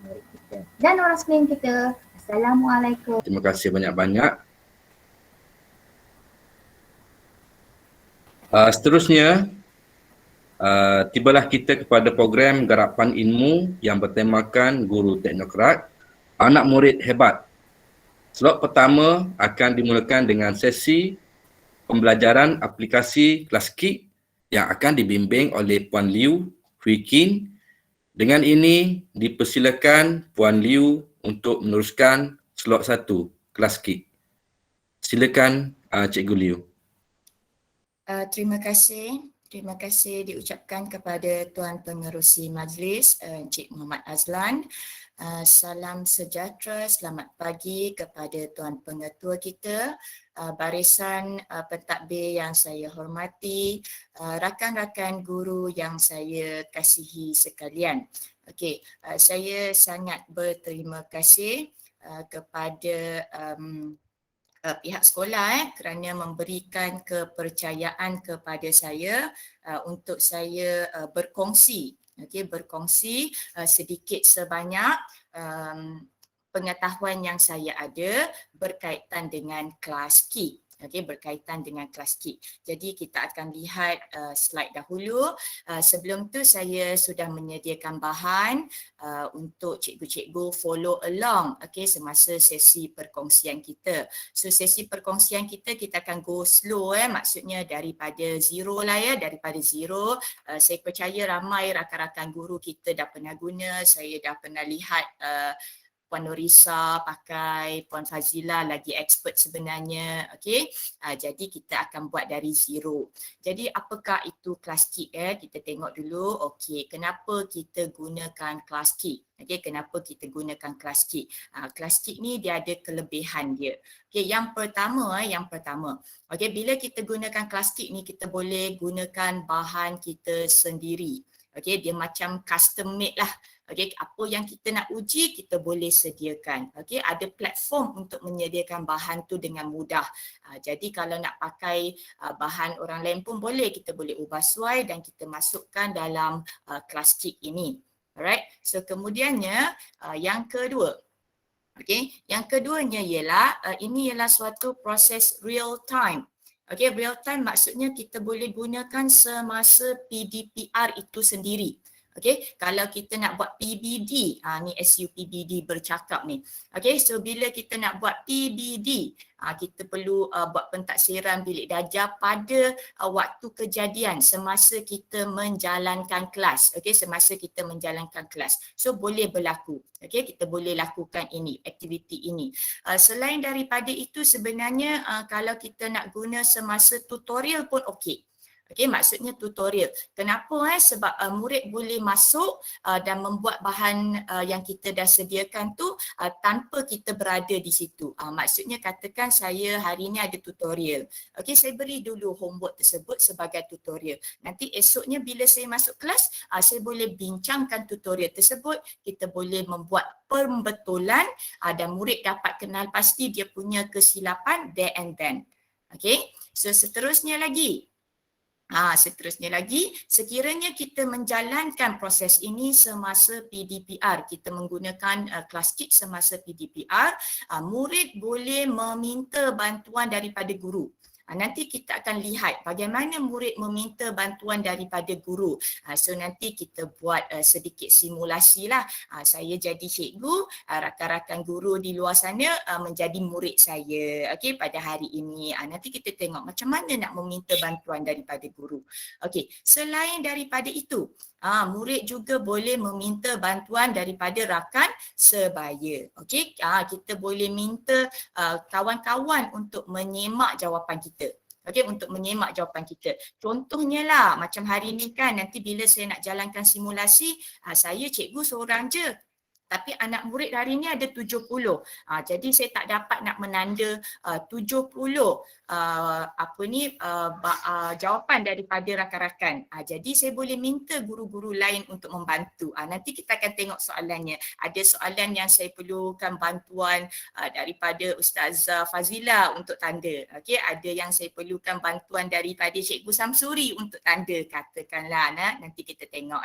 murid kita dan orang sekalian kita. Assalamualaikum. Terima kasih banyak-banyak. Seterusnya, tibalah kita kepada program Garapan Ilmu yang bertemakan Guru Teknokrat, Anak Murid Hebat. Slot pertama akan dimulakan dengan sesi pembelajaran aplikasi kelas KIK yang akan dibimbing oleh Puan Liu Hui Kin. Dengan ini, dipersilakan Puan Liu untuk meneruskan slot 1 kelas KIK. Silakan Cikgu Liu. Terima kasih. Terima kasih diucapkan kepada Tuan Pengerusi Majlis, Encik Muhammad Azlan. Salam sejahtera, selamat pagi kepada Tuan Pengetua kita, barisan pentadbir yang saya hormati, rakan-rakan guru yang saya kasihi sekalian. Okey, saya sangat berterima kasih kepada pihak sekolah kerana memberikan kepercayaan kepada saya untuk saya berkongsi sedikit sebanyak pengetahuan yang saya ada berkaitan dengan kelas KIK. Berkaitan dengan kelas KIK. Jadi kita akan lihat slide dahulu. Sebelum tu saya sudah menyediakan bahan untuk cikgu-cikgu follow along semasa sesi perkongsian kita. So sesi perkongsian kita akan go slow maksudnya daripada zero lah daripada zero. Saya percaya ramai rakan-rakan guru kita dah pernah guna, saya dah pernah lihat Puan Norisa pakai, Puan Fazila lagi expert sebenarnya. Jadi kita akan buat dari zero. Jadi apakah itu kelas KIK? Kita tengok dulu. Kenapa kita gunakan kelas KIK? Kenapa kita gunakan kelas KIK? Kelas KIK ni dia ada kelebihan dia. Yang pertama, bila kita gunakan kelas KIK ni, kita boleh gunakan bahan kita sendiri. Dia macam custom made lah. Apa yang kita nak uji kita boleh sediakan. Ada platform untuk menyediakan bahan tu dengan mudah. Jadi kalau nak pakai bahan orang lain pun boleh, kita boleh ubah suai dan kita masukkan dalam kelas KIK ini. Alright. So kemudiannya yang kedua. Yang keduanya ialah ini ialah suatu proses real time. Real time maksudnya kita boleh gunakan semasa PDPR itu sendiri. Kalau kita nak buat PBD, ni SUPBD bercakap ni. So bila kita nak buat PBD, kita perlu buat pentaksiran bilik darjah pada waktu kejadian semasa kita menjalankan kelas. Semasa kita menjalankan kelas. So boleh berlaku. Kita boleh lakukan ini, aktiviti ini. Selain daripada itu sebenarnya kalau kita nak guna semasa tutorial pun okey. Maksudnya tutorial. Kenapa? Sebab murid boleh masuk dan membuat bahan yang kita dah sediakan tu tanpa kita berada di situ. Maksudnya katakan saya hari ni ada tutorial. Saya beri dulu homework tersebut sebagai tutorial. Nanti esoknya bila saya masuk kelas, saya boleh bincangkan tutorial tersebut. Kita boleh membuat pembetulan dan murid dapat kenal pasti dia punya kesilapan there and then. So seterusnya lagi. Sekiranya kita menjalankan proses ini semasa PDPR, kita menggunakan kelas KIK semasa PDPR, murid boleh meminta bantuan daripada guru. Nanti kita akan lihat bagaimana murid meminta bantuan daripada guru. So nanti kita buat sedikit simulasi lah. Saya jadi cikgu, rakan-rakan guru di luar sana menjadi murid saya pada hari ini. Nanti kita tengok macam mana nak meminta bantuan daripada guru. Selain daripada itu, murid juga boleh meminta bantuan daripada rakan sebaya. Kita boleh minta kawan-kawan untuk menyemak jawapan kita. Untuk menyemak jawapan kita. Contohnya lah, macam hari ni kan, nanti bila saya nak jalankan simulasi, saya cikgu seorang je. Tapi anak murid hari ni ada 70. Jadi saya tak dapat nak menanda 70 jawapan daripada rakan-rakan. Jadi saya boleh minta guru-guru lain untuk membantu. Nanti kita akan tengok soalannya. Ada soalan yang saya perlukan bantuan daripada Ustazah Fazila untuk tanda. Ada yang saya perlukan bantuan daripada Cikgu Samsuri untuk tanda. Katakanlah nanti kita tengok.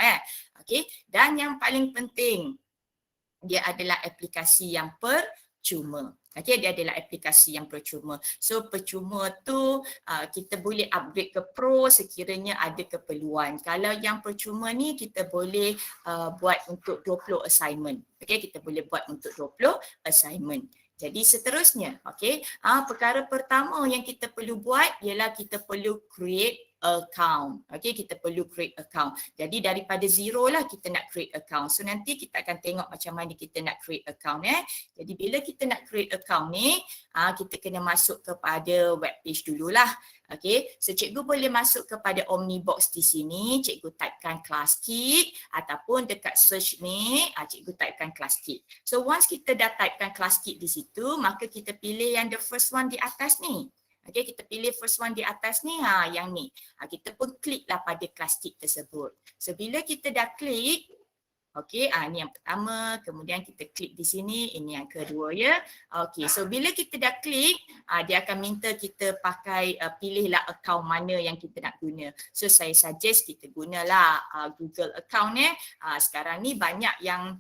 Dan yang paling penting, dia adalah aplikasi yang percuma. Okey, dia adalah aplikasi yang percuma. So percuma tu kita boleh upgrade ke pro sekiranya ada keperluan. Kalau yang percuma ni kita boleh buat untuk 20 assignment. Okey, kita boleh buat untuk 20 assignment. Jadi seterusnya, okey, perkara pertama yang kita perlu buat ialah kita perlu create account. Okey, kita perlu create account. Jadi daripada zero lah kita nak create account. So nanti kita akan tengok macam mana kita nak create account Jadi bila kita nak create account ni, kita kena masuk kepada web page dululah. Okey, so cikgu boleh masuk kepada Omnibox di sini, cikgu typekan class kit ataupun dekat search ni, cikgu typekan class kit. So once kita dah typekan class kit di situ, maka kita pilih yang the first one di atas ni. Okey, kita pilih first one di atas ni, yang ni. Kita pun kliklah pada class kit tersebut. So bila kita dah klik, okey, ni yang pertama, kemudian kita klik di sini, ini yang kedua ya. Okey, so bila kita dah klik, dia akan minta kita pakai, pilihlah account mana yang kita nak guna. So saya suggest kita gunalah Google account sekarang ni banyak yang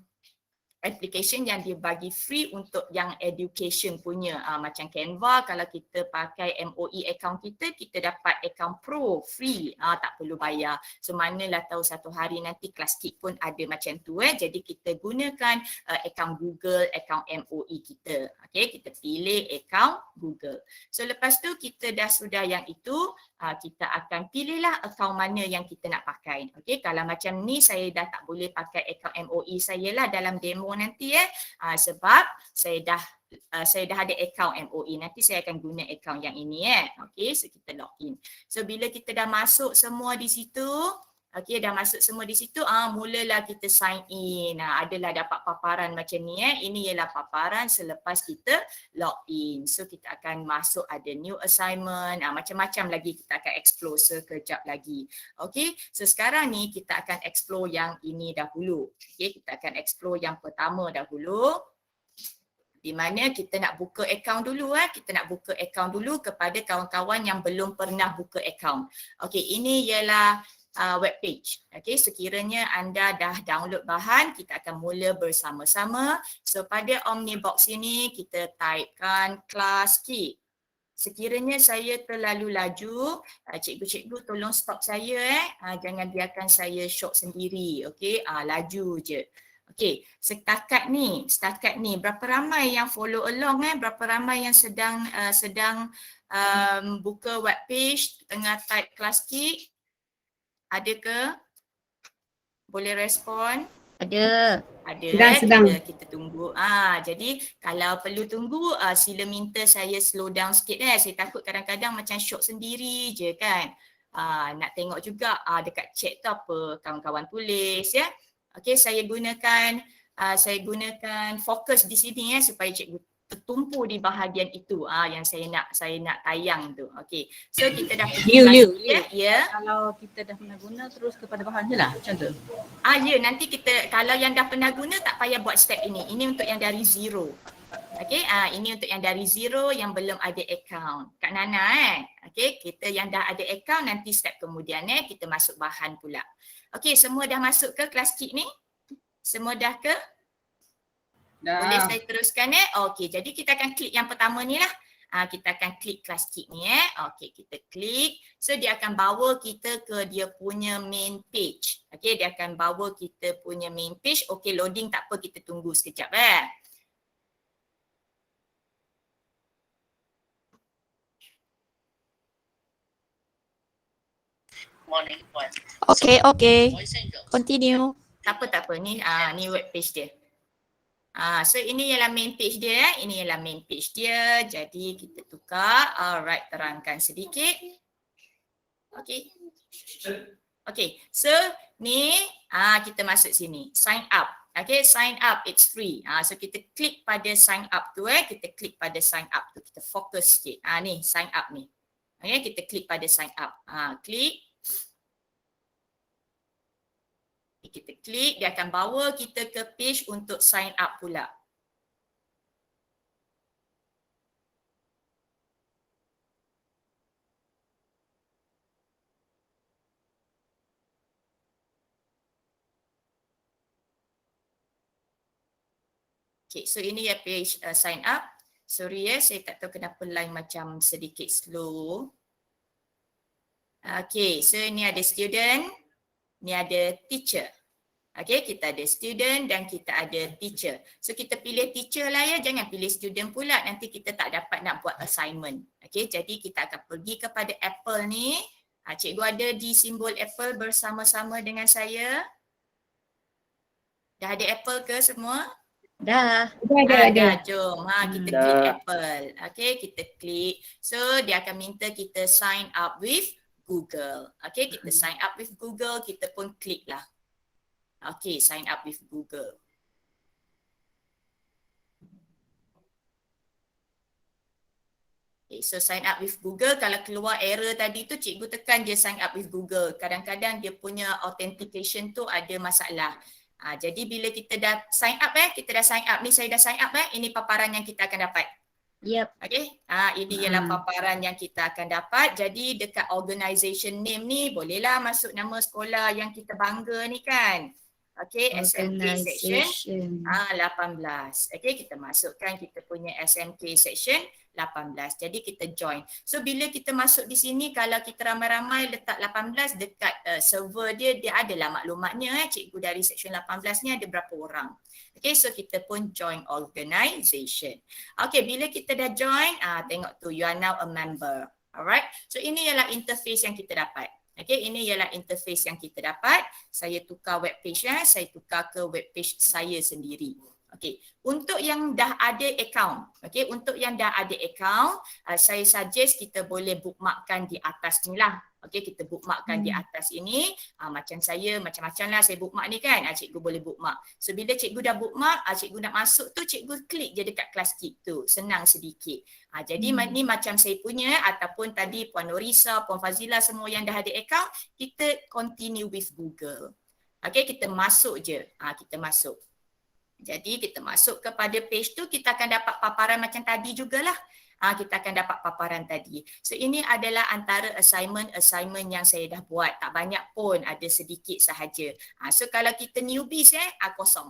application yang dia bagi free untuk yang education punya, macam Canva. Kalau kita pakai MOE account kita dapat account pro free, tak perlu bayar. So manalah tahu satu hari nanti kelas kit pun ada macam tu jadi kita gunakan account Google, account MOE kita. Okay, kita pilih account Google. So lepas tu kita dah sudah yang itu, kita akan pilihlah account mana yang kita nak pakai. Okay, kalau macam ni saya dah tak boleh pakai account MOE saya lah dalam demo nanti sebab saya dah ada account MOE. Nanti saya akan guna account yang ini Okey, so kita login. So bila kita dah masuk semua di situ, okey, dah masuk semua di situ, mulalah kita sign in. Adalah dapat paparan macam ni Ini ialah paparan selepas kita login. So kita akan masuk ada new assignment, macam-macam lagi kita akan explore sekejap lagi. Okey, so sekarang ni kita akan explore yang ini dahulu. Okey, kita akan explore yang pertama dahulu. Di mana kita nak buka account dulu kita nak buka account dulu kepada kawan-kawan yang belum pernah buka account. Okey, ini ialah web page. Okey, sekiranya anda dah download bahan, kita akan mula bersama-sama. So pada Omnibox ini kita typekan class kit. Sekiranya saya terlalu laju, cikgu-cikgu tolong stop saya jangan biarkan saya shock sendiri. Okey, laju je. Okey, setakat ni berapa ramai yang follow along berapa ramai yang sedang buka web page tengah type class kit? Ada ke? Boleh respon? Ada. Sedang. Kita tunggu. Jadi kalau perlu tunggu, sila minta saya slow down sikit Saya takut kadang-kadang macam shock sendiri je kan. Nak tengok juga dekat chat tu apa kawan-kawan tulis Okey, saya gunakan fokus di sini supaya cikgu tertumpu di bahagian itu yang saya nak tayang tu. Okey. So kita dah Ya. Kalau kita dah pernah guna terus kepada bahan je lah macam tu. Nanti kita kalau yang dah pernah guna tak payah buat step ini. Ini untuk yang dari zero. Okey, ini untuk yang dari zero yang belum ada account. Kak Nana Okey, kita yang dah ada account nanti step kemudian kita masuk bahan pula. Okey, semua dah masuk ke kelas kit ni? Semua dah ke? Dah. Boleh saya teruskan Okey, jadi kita akan klik yang pertama ni lah. Kita akan klik kelas kit ni Okey, kita klik. So dia akan bawa kita ke dia punya main page. Okey, dia akan bawa kita punya main page. Okey, loading tak apa, kita tunggu sekejap Okay. Continue. Tak apa. Ni web page dia. So ini ialah main page dia Ini ialah main page dia. Jadi kita tukar. Alright, terangkan sedikit. Okay. So ni kita masuk sini. Sign up. Okay, sign up, it's free. So kita klik pada sign up tu kita klik pada sign up tu. Kita fokus sikit. Ni sign up ni. Okay, kita klik pada sign up. Klik. Kita klik, dia akan bawa kita ke page untuk sign up pula. Okay, so ini ya page sign up. Sorry ya, saya tak tahu kenapa line macam sedikit slow. Okay, so ni ada student, ni ada teacher. Okay, kita ada student dan kita ada teacher. So kita pilih teacher lah ya, jangan pilih student pula. Nanti kita tak dapat nak buat assignment. Okay, jadi kita akan pergi kepada Apple ni. Cikgu ada di simbol Apple bersama-sama dengan saya. Dah ada Apple ke semua? Dah. Dah, jom. Kita Dah. klik Apple. Okay, kita klik. So dia akan minta kita sign up with Google. Okay, kita sign up with Google, kita pun klik lah. Okay, sign up with Google. Okay, so sign up with Google, kalau keluar error tadi tu cikgu tekan je sign up with Google. Kadang-kadang dia punya authentication tu ada masalah. Jadi bila kita dah sign up kita dah sign up ni, saya dah sign up ini paparan yang kita akan dapat. Yep. Okay, ini ialah paparan yang kita akan dapat. Jadi dekat organisation name ni bolehlah masuk nama sekolah yang kita bangga ni kan. Okay, SMK section 18. Okay, kita masukkan kita punya SMK section 18. Jadi kita join. So bila kita masuk di sini, kalau kita ramai-ramai letak 18 dekat server dia adalah maklumatnya cikgu dari section 18 ni ada berapa orang. Okay, so kita pun join organisation. Okay, bila kita dah join, tengok tu, you are now a member. Alright, so ini ialah interface yang kita dapat. Okay, ini ialah interface yang kita dapat. Saya tukar web page saya tukar ke web page saya sendiri. Okay, untuk yang dah ada account, untuk yang dah ada account, saya suggest kita boleh bookmarkkan di atas ni lah. Okay, kita bookmarkkan di atas ini. Macam saya, macam-macam lah saya bookmark ni kan. Cikgu boleh bookmark. So bila cikgu dah bookmark, cikgu nak masuk tu, cikgu klik je dekat kelas Keep tu. Senang sedikit. Jadi ni macam saya punya, ataupun tadi Puan Norisa, Puan Fazila, semua yang dah ada account, kita continue with Google. Okay, kita masuk je. Kita masuk. Jadi kita masuk kepada page tu, kita akan dapat paparan macam tadi jugalah. Kita akan dapat paparan tadi. So ini adalah antara assignment yang saya dah buat. Tak banyak pun, ada sedikit sahaja. So kalau kita newbies kosong.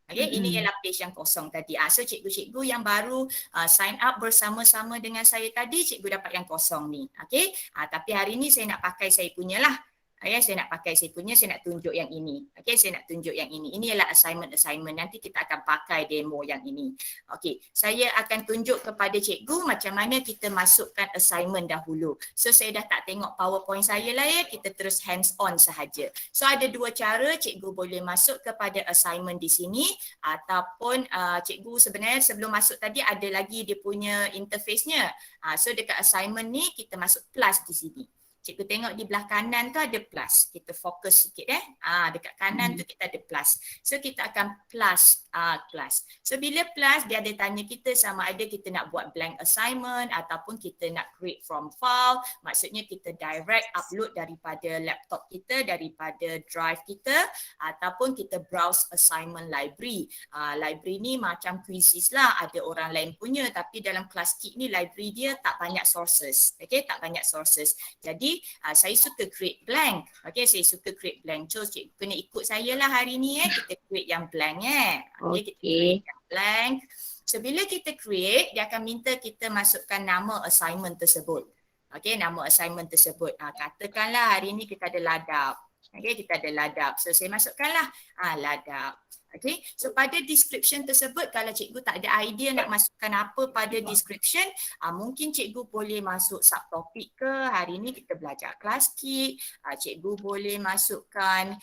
Okay, ini ialah page yang kosong tadi. So cikgu-cikgu yang baru sign up bersama-sama dengan saya tadi, cikgu dapat yang kosong ni. Okay, tapi hari ni saya nak pakai saya punya lah. Saya nak pakai saya punya, saya nak tunjuk yang ini. Okay, saya nak tunjuk yang ini. Ini ialah assignment. Nanti kita akan pakai demo yang ini. Okay, saya akan tunjuk kepada cikgu macam mana kita masukkan assignment dahulu. So saya dah tak tengok PowerPoint saya lah ya, kita terus hands on sahaja. So ada dua cara cikgu boleh masuk kepada assignment di sini, ataupun cikgu sebenarnya sebelum masuk tadi ada lagi dia punya interface-nya. So dekat assignment ni kita masuk plus di sini. Cikgu tengok di belah kanan tu ada plus. Kita fokus sikit dekat kanan tu kita ada plus. So kita akan plus class. So bila plus dia ada tanya kita sama ada kita nak buat blank assignment ataupun kita nak create from file. Maksudnya kita direct upload daripada laptop kita, daripada drive kita, ataupun kita browse assignment library. Library ni macam quizzes lah, ada orang lain punya, tapi dalam kelas Keep ni library dia tak banyak sources. Okay, tak banyak sources. Jadi saya suka create blank. Okay, saya suka create blank. So cikgu kena ikut saya lah hari ni kita create yang blank Okay, kita create yang blank. So bila kita create, dia akan minta kita masukkan nama assignment tersebut. Okay, nama assignment tersebut. Katakanlah hari ni kita ada ladap. Okay, kita ada ladap. So saya masukkanlah ladap. Okay, so pada description tersebut, kalau cikgu tak ada idea nak masukkan apa pada description, mungkin cikgu boleh masuk subtopik ke, hari ni kita belajar kelas Keep, cikgu boleh masukkan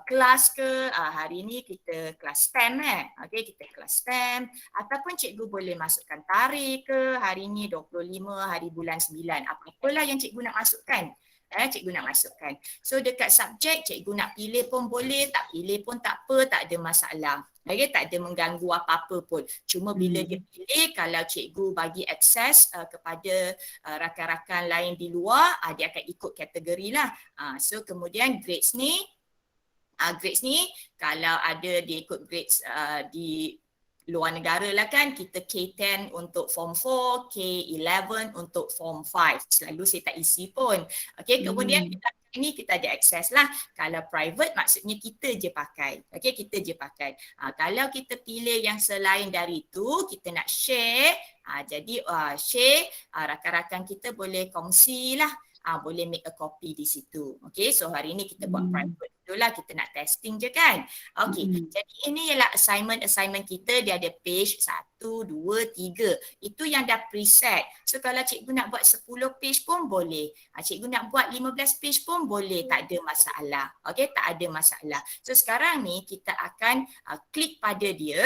kelas ke, hari ni kita kelas STEM okay, kita kelas STEM, ataupun cikgu boleh masukkan tarikh ke, hari ni 25 hari bulan 9, apa-apalah yang cikgu nak masukkan. Cikgu nak masukkan. So dekat subjek cikgu nak pilih pun boleh, tak pilih pun tak apa, tak ada masalah. Okay, tak ada mengganggu apa-apa pun. Cuma bila dia pilih, kalau cikgu bagi akses kepada rakan-rakan lain di luar, dia akan ikut kategori lah. So kemudian grades ni kalau ada dia ikut grades di luar negara lah kan, kita K10 untuk form 4, K11 untuk form 5. Selalu saya tak isi pun. Okay, kemudian kita ini kita ada akses lah. Kalau private maksudnya kita je pakai. Okey, kita je pakai. Kalau kita pilih yang selain dari itu, kita nak share. Jadi share, rakan-rakan kita boleh kongsi lah. Boleh make a copy di situ. Okay, so hari ni kita buat private dulu lah, kita nak testing je kan. Okay, jadi ini ialah assignment kita, dia ada page 1, 2, 3. Itu yang dah preset. So kalau cikgu nak buat 10 page pun boleh. Cikgu nak buat 15 page pun boleh, tak ada masalah. Okay, tak ada masalah. So sekarang ni kita akan klik pada dia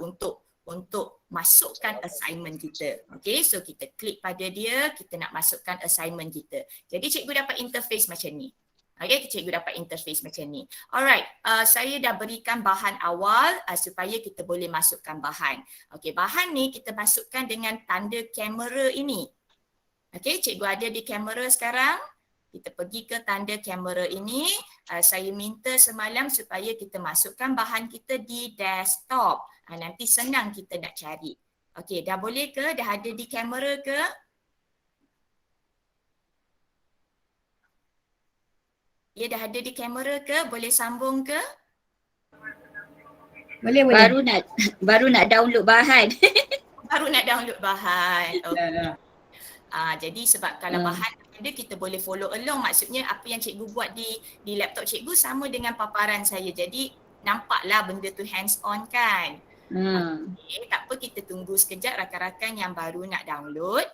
untuk masukkan assignment kita. Okay, so kita klik pada dia, kita nak masukkan assignment kita. Jadi cikgu dapat interface macam ni. Okay, cikgu dapat interface macam ni. Alright, saya dah berikan bahan awal supaya kita boleh masukkan bahan. Okay, bahan ni kita masukkan dengan tanda kamera ini. Okay, cikgu ada di kamera sekarang. Kita pergi ke tanda kamera ini. Saya minta semalam supaya kita masukkan bahan kita di desktop. Nanti senang kita nak cari. Okey, dah boleh ke? Dah ada di kamera ke? Ya, dah ada di kamera ke? Boleh sambung ke? Boleh. Baru nak download bahan. Baru nak download bahan. Okay. Jadi sebab kalau bahan ada, kita boleh follow along. Maksudnya apa yang cikgu buat di laptop cikgu sama dengan paparan saya. Jadi nampaklah benda tu hands on kan. Okay, tak apa, kita tunggu sekejap rakan-rakan yang baru nak download.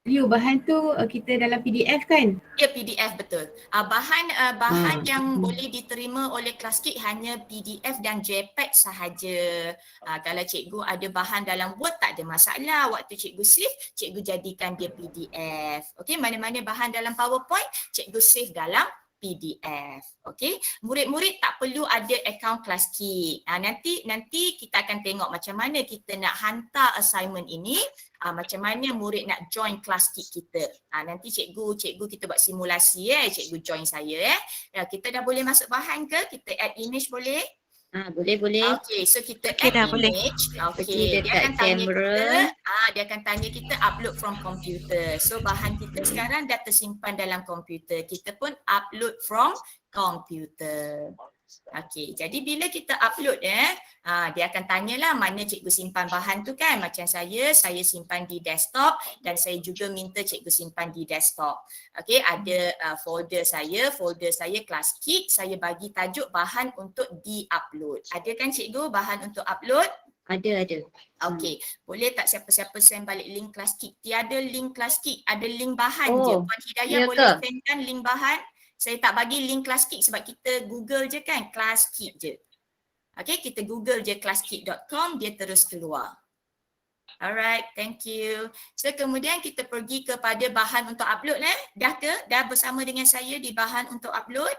Bahan tu kita dalam PDF kan? Ya, PDF betul. Bahan yang boleh diterima oleh Kelaskeep hanya PDF dan JPEG sahaja. Kalau cikgu ada bahan dalam Word tak ada masalah. Waktu cikgu save, cikgu jadikan dia PDF. Okey, mana-mana bahan dalam PowerPoint, cikgu save dalam PDF. Okey, murid-murid tak perlu ada akaun Kelaskeep. Nanti kita akan tengok macam mana kita nak hantar assignment ini, macam mana murid nak join Kelaskeep kita. Nanti cikgu kita buat simulasi cikgu join saya kita dah boleh masuk bahan ke? Kita add image boleh? Boleh. Okey, so kita add image. Okey, dia akan tanya kita upload from computer. So bahan kita sekarang dah tersimpan dalam komputer. Kita pun upload from computer. Okey, jadi bila kita upload dia akan tanyalah mana cikgu simpan bahan tu kan. Macam saya simpan di desktop dan saya juga minta cikgu simpan di desktop. Okey, ada folder saya Kelaskeep, saya bagi tajuk bahan untuk di-upload. Ada kan cikgu bahan untuk upload? Ada. Okey, boleh tak siapa-siapa send balik link Kelaskeep? Tiada link Kelaskeep, ada link bahan je. Puan Hidayah boleh sendkan link bahan? Saya tak bagi link Kelaskeep sebab kita Google je kan, Kelaskeep je. Okey, kita Google je kelaskeep.com, dia terus keluar. Alright, thank you. So kemudian kita pergi kepada bahan untuk upload Dah ke? Dah bersama dengan saya di bahan untuk upload?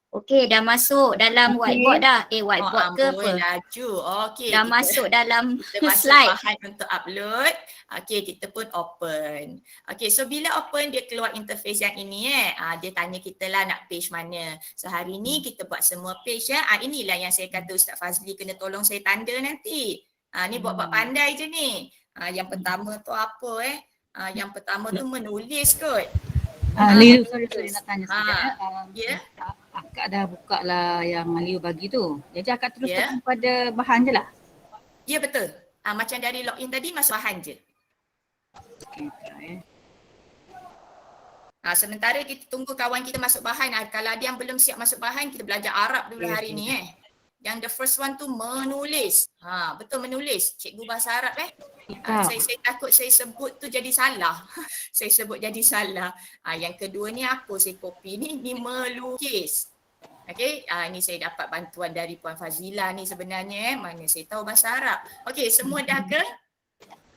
Okey, dah masuk dalam whiteboard dah. Whiteboard ke apa? Laju. Okey. Dah masuk dalam slide. Bahan untuk upload. Okey, kita pun open. Okey, so bila open dia keluar interface yang ini dia tanya kita lah nak page mana. So hari ni kita buat semua page inilah yang saya kata Ustaz Fazli kena tolong saya tanda nanti. Ni buat-buat pandai je ni. Yang pertama tu apa yang pertama tu menulis kot. Liu, sorry nak tanya Ya. Akak dah buka lah yang Liu bagi tu. Jadi akak terus tekan pada bahan je lah? Ya betul. Macam dari login tadi masuk bahan je. Okay. Sementara kita tunggu kawan kita masuk bahan. Kalau ada yang belum siap masuk bahan, kita belajar Arab dulu hari ni Yang the first one tu menulis. Betul menulis. Cikgu bahasa Arab saya takut saya sebut tu jadi salah. Saya sebut jadi salah. Yang kedua ni apa saya copy ni melukis. Okey, ni saya dapat bantuan dari Puan Fazila ni sebenarnya mana saya tahu bahasa Arab. Okey, semua dah ke?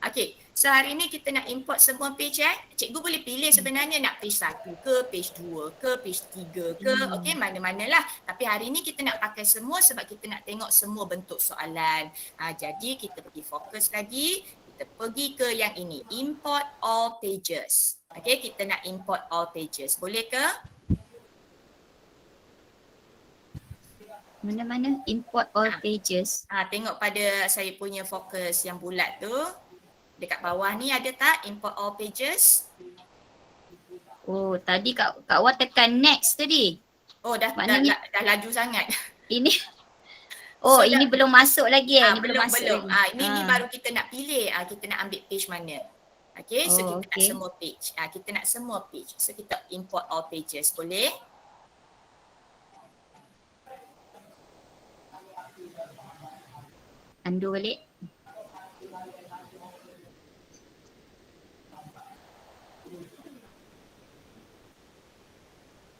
Okey, so hari ni kita nak import semua page Cikgu boleh pilih sebenarnya nak page 1 ke, page 2 ke, page 3 ke, okey mana-manalah. Tapi hari ni kita nak pakai semua sebab kita nak tengok semua bentuk soalan. Jadi kita pergi fokus lagi, kita pergi ke yang ini, import all pages. Okey, kita nak import all pages. Boleh ke? Mana-mana import all pages. Tengok pada saya punya fokus yang bulat tu. Dekat bawah ni ada tak import all pages? Oh, tadi Kak Wan tekan next tadi. Oh, dah Maknanya- laju sangat. Ini Oh, So, ini belum masuk lagi Ini belum belum masuk belum. lagi. Ini baru kita nak pilih. Kita nak ambil page mana. Okay, so Oh, kita nak okay. semua page. Kita nak semua page. So kita import all pages. Boleh? Undo balik.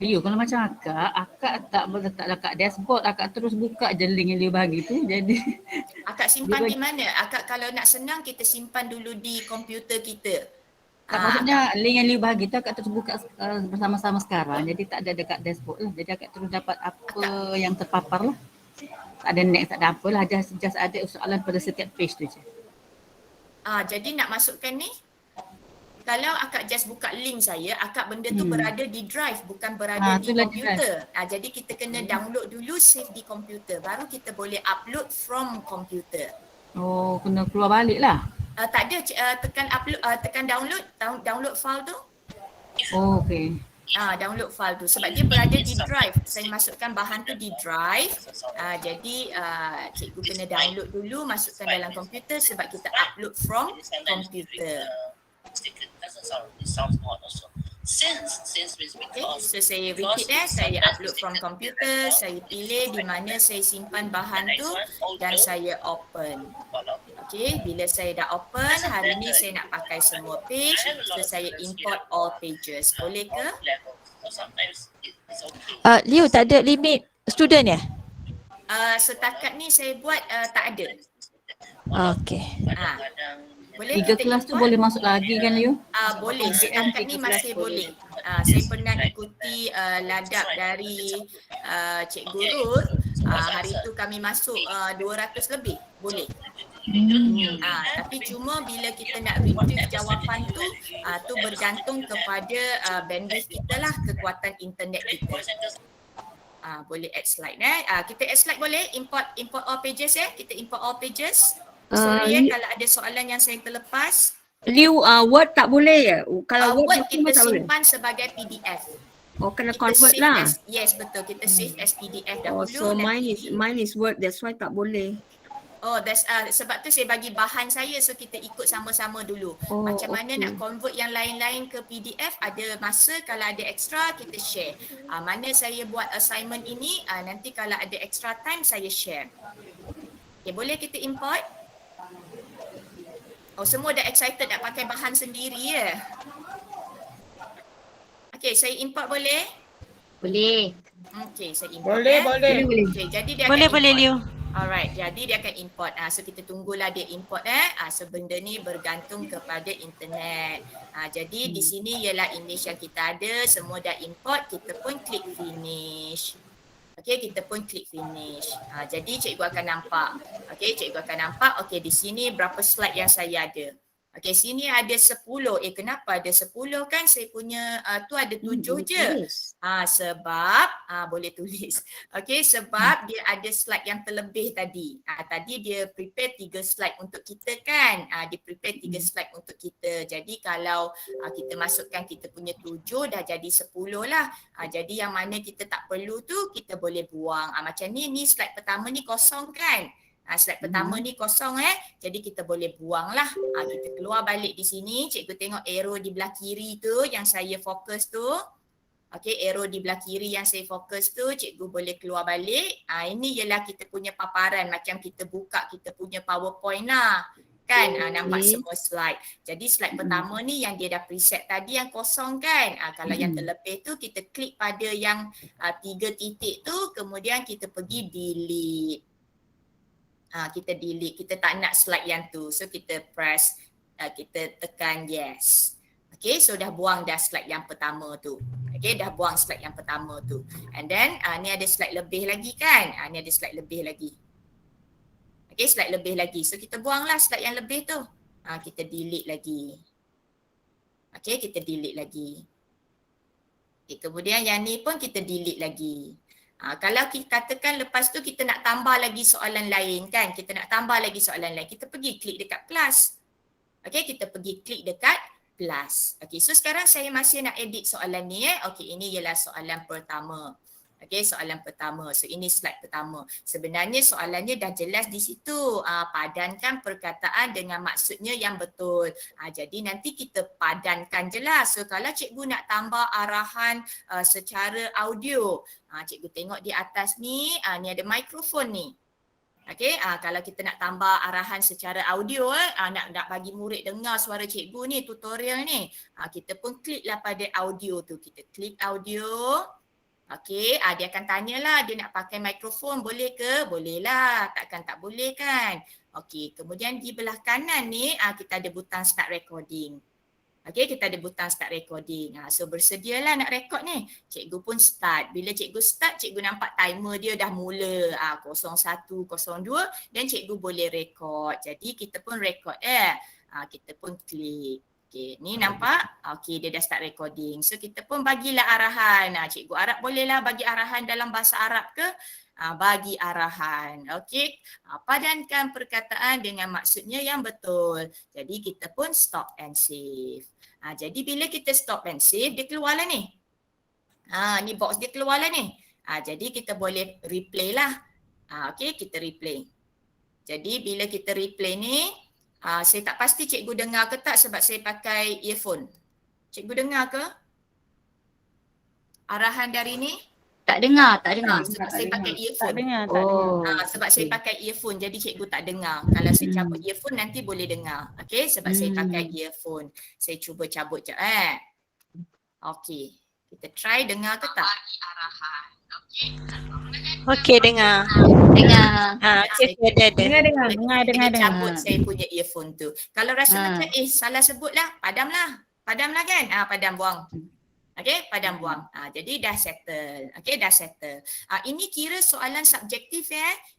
Liu, kalau macam akak tak letaklah kat dashboard, akak terus buka je link yang dia bagi tu. Jadi Akak simpan di mana? Akak kalau nak senang kita simpan dulu di komputer kita. maksudnya link yang Liu bagi tu akak terus buka bersama-sama sekarang. Jadi tak ada dekat dashboard lah. Jadi akak terus dapat apa yang terpapar lah. Tak ada next, tak ada apa lah. Just ada soalan pada setiap page tu je. Jadi nak masukkan ni, kalau akak just buka link saya, akak benda tu berada di drive, bukan berada di itulah komputer. Jadi kita kena download dulu, save di komputer. Baru kita boleh upload from komputer. Oh, kena keluar balik lah. Tak ada, tekan upload, tekan download file tu. Oh, okay. Download file tu sebab dia berada di drive. Saya masukkan bahan tu di drive. Jadi cikgu kena download dulu, masukkan dalam komputer sebab kita upload from komputer. Okay, so saya repeat saya upload from komputer, saya pilih di mana saya simpan bahan tu dan saya open. Okay, bila saya dah open, hari ni saya nak pakai semua page, so saya import all pages. Boleh ke? Liu, tak ada limit student ya? Setakat ni saya buat tak ada. Okey. Boleh 3 kita kelas tu import? boleh masuk lagi kan Liu? Boleh, setakat ni masih boleh. Saya pernah ikuti ladap dari Cikgu Ruth. Hari tu kami masuk 200 lebih, boleh. Tapi cuma bila kita nak retrieve jawapan tu bergantung kepada bandwidth kita lah, kekuatan internet kita. Boleh add slide kita add slide boleh, import all pages kita import all pages. Sorry kalau ada soalan yang saya terlepas. Liu, Word tak boleh ya? Kalau Word Word kita tak boleh. simpan sebagai PDF. Oh, kena Kita convert save lah. yes betul, kita save as PDF dahulu. Oh, so nanti- mine is Word, that's why tak boleh. Oh, that's sebab tu saya bagi bahan saya, so kita ikut sama-sama dulu. Oh, Macam mana okay. nak convert yang lain-lain ke PDF, ada masa, kalau ada extra kita share. Mana saya buat assignment ini, nanti kalau ada extra time saya share. Okay, boleh kita import? Oh, semua dah excited nak pakai bahan sendiri ya? Okay, saya import boleh? Boleh. Okay, saya import. Boleh. Okay, jadi dia Boleh, akan boleh import. Liu. Alright, jadi dia akan import. So kita tunggulah dia import so benda ni bergantung kepada internet. Jadi di sini ialah image yang kita ada, semua dah import, kita pun klik finish. Okey, kita pun klik finish. Jadi cikgu akan nampak. Okey, cikgu akan nampak. Okey, di sini berapa slide yang saya ada. Okey, sini ada 10. Kenapa ada 10 kan? Saya punya tu ada 7 je. Sebab boleh tulis. Okey, sebab dia ada slide yang terlebih tadi. Tadi dia prepare 3 slide untuk kita kan. Dia prepare 3 slide untuk kita. Jadi kalau kita masukkan kita punya 7 dah jadi 10 lah. Jadi yang mana kita tak perlu tu kita boleh buang. Macam ni slide pertama ni kosong kan. Slide pertama ni kosong jadi kita boleh buang lah. Kita keluar balik di sini. Cikgu tengok arrow di belah kiri tu yang saya fokus tu. Okey, arrow di belah kiri yang saya fokus tu, cikgu boleh keluar balik. Ini ialah kita punya paparan macam kita buka kita punya PowerPoint lah. Kan? Nampak semua slide. Jadi slide pertama ni yang dia dah preset tadi yang kosong kan. Kalau yang terlebih tu kita klik pada yang 3 titik tu, kemudian kita pergi delete. Kita delete, kita tak nak slide yang tu. So kita press, kita tekan yes. Okay, so dah buang dah slide yang pertama tu. Okay, dah buang slide yang pertama tu. And then ni ada slide lebih lagi kan. Ni ada slide lebih lagi. Okay, slide lebih lagi. So kita buanglah slide yang lebih tu. Kita delete lagi. Okay, kita delete lagi. Okay, kemudian yang ni pun kita delete lagi. Kalau kita katakan lepas tu kita nak tambah lagi soalan lain kan. Kita nak tambah lagi soalan lain. Kita pergi klik dekat kelas. Okay, kita pergi klik dekat plus. Okey, so sekarang saya masih nak edit soalan ni. Okey, ini ialah soalan pertama. Okey, soalan pertama. So ini slide pertama. Sebenarnya soalannya dah jelas di situ. Padankan perkataan dengan maksudnya yang betul. Jadi nanti kita padankan je lah. So kalau cikgu nak tambah arahan secara audio. Cikgu tengok di atas ni, ni ada mikrofon ni. Okey, kalau kita nak tambah arahan secara audio, nak bagi murid dengar suara cikgu ni, tutorial ni, kita pun kliklah pada audio tu. Kita klik audio. Okey, dia akan tanyalah dia nak pakai mikrofon boleh ke? Boleh lah, takkan tak boleh kan? Okey, kemudian di belah kanan ni kita ada butang start recording. Okey, kita ada butang start recording. So bersedialah nak record ni. Cikgu pun start. Bila cikgu start, cikgu nampak timer dia dah mula 01, 02 dan cikgu boleh record. Jadi kita pun record kita pun klik. Okey, ni nampak? Okey, dia dah start recording. So kita pun bagilah arahan. Cikgu Arab bolehlah bagi arahan dalam bahasa Arab ke? Bagi arahan. Okey, padankan perkataan dengan maksudnya yang betul. Jadi kita pun stop and save. Jadi bila kita stop and save, dia keluarlah ni. Ni box dia keluarlah ni. Jadi kita boleh replay lah. Okey, kita replay. Jadi bila kita replay ni, saya tak pasti cikgu dengar ke tak sebab saya pakai earphone. Cikgu dengar ke? Arahan dari ni? Tak dengar, tak dengar. Sebab saya pakai Tak earphone. dengar, tak dengar. Sebab saya pakai earphone jadi cikgu tak dengar. Kalau saya cabut earphone nanti boleh dengar. Okey, sebab saya pakai earphone. Saya cuba cabut je. Okey. Kita try dengar ke tak? Okey, dengar. Dengar. Okey, ada. Dengar. Cabut saya punya earphone tu. Kalau rasa macam salah sebut lah, padamlah. Padamlah kan? Padam buang. Okey, padam buang. Jadi dah settle. Okey, dah settle. Ini kira soalan subjektif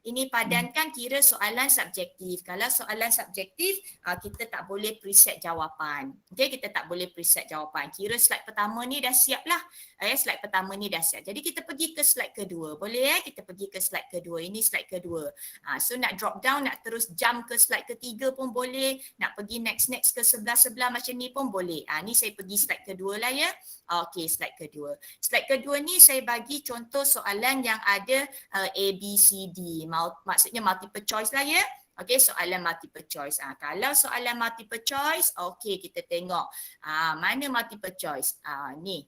Ini padankan kira soalan subjektif. Kalau soalan subjektif, kita tak boleh preset jawapan. Okey, kita tak boleh preset jawapan. Kira slide pertama ni dah siap lah. Slide pertama ni dah siap. Jadi kita pergi ke slide kedua. Boleh Kita pergi ke slide kedua. Ini slide kedua. So nak drop down, nak terus jump ke slide ketiga pun boleh. Nak pergi next ke sebelah-sebelah macam ni pun boleh. Ni saya pergi slide kedua lah ya. Okey, slide kedua. Slide kedua ni saya bagi contoh soalan yang ada A, B, C, D. Maksudnya multiple choice lah ya. Okey, soalan multiple choice. Kalau soalan multiple choice, okey kita tengok. Mana multiple choice? Ni.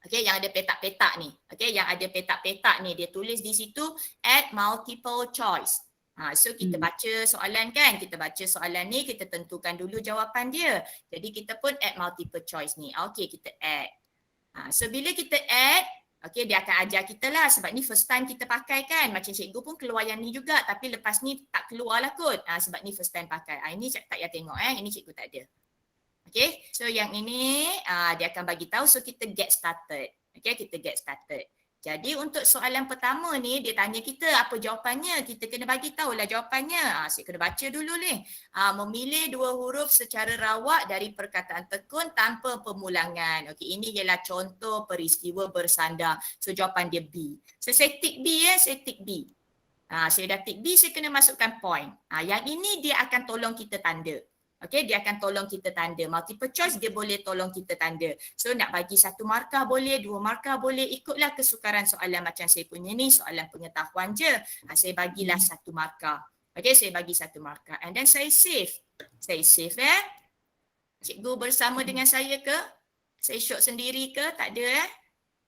Okey, yang ada petak-petak ni. Okey, yang ada petak-petak ni. Dia tulis di situ add multiple choice. So kita baca soalan kan, kita baca soalan ni, kita tentukan dulu jawapan dia. Jadi kita pun add multiple choice ni. Okey, kita add. So bila kita add, okey dia akan ajar kita lah sebab ni first time kita pakai kan. Macam cikgu pun keluar yang ni juga tapi lepas ni tak keluar lah kot. Sebab ni first time pakai. Ini tak payah tengok ini cikgu tak ada. Okey, so yang ini dia akan bagi tahu so kita get started. Okey, kita get started. Jadi untuk soalan pertama ni dia tanya kita apa jawapannya, kita kena bagi tahulah jawapannya. Saya kena baca dulu ni. Memilih dua huruf secara rawak dari perkataan tekun tanpa pemulangan. Okey, ini ialah contoh peristiwa bersandar. So jawapan dia B. So saya tick B saya tick B. Saya dah tick B, saya kena masukkan point. Yang ini dia akan tolong kita tanda. Okey, dia akan tolong kita tanda. Multiple choice dia boleh tolong kita tanda. So nak bagi satu markah boleh, dua markah boleh. Ikutlah kesukaran soalan macam saya punya ni, soalan pengetahuan je. Saya bagilah satu markah. Okey, saya bagi satu markah. And then saya save. Saya save Cikgu bersama dengan saya ke? Saya show sendiri ke? Tak ada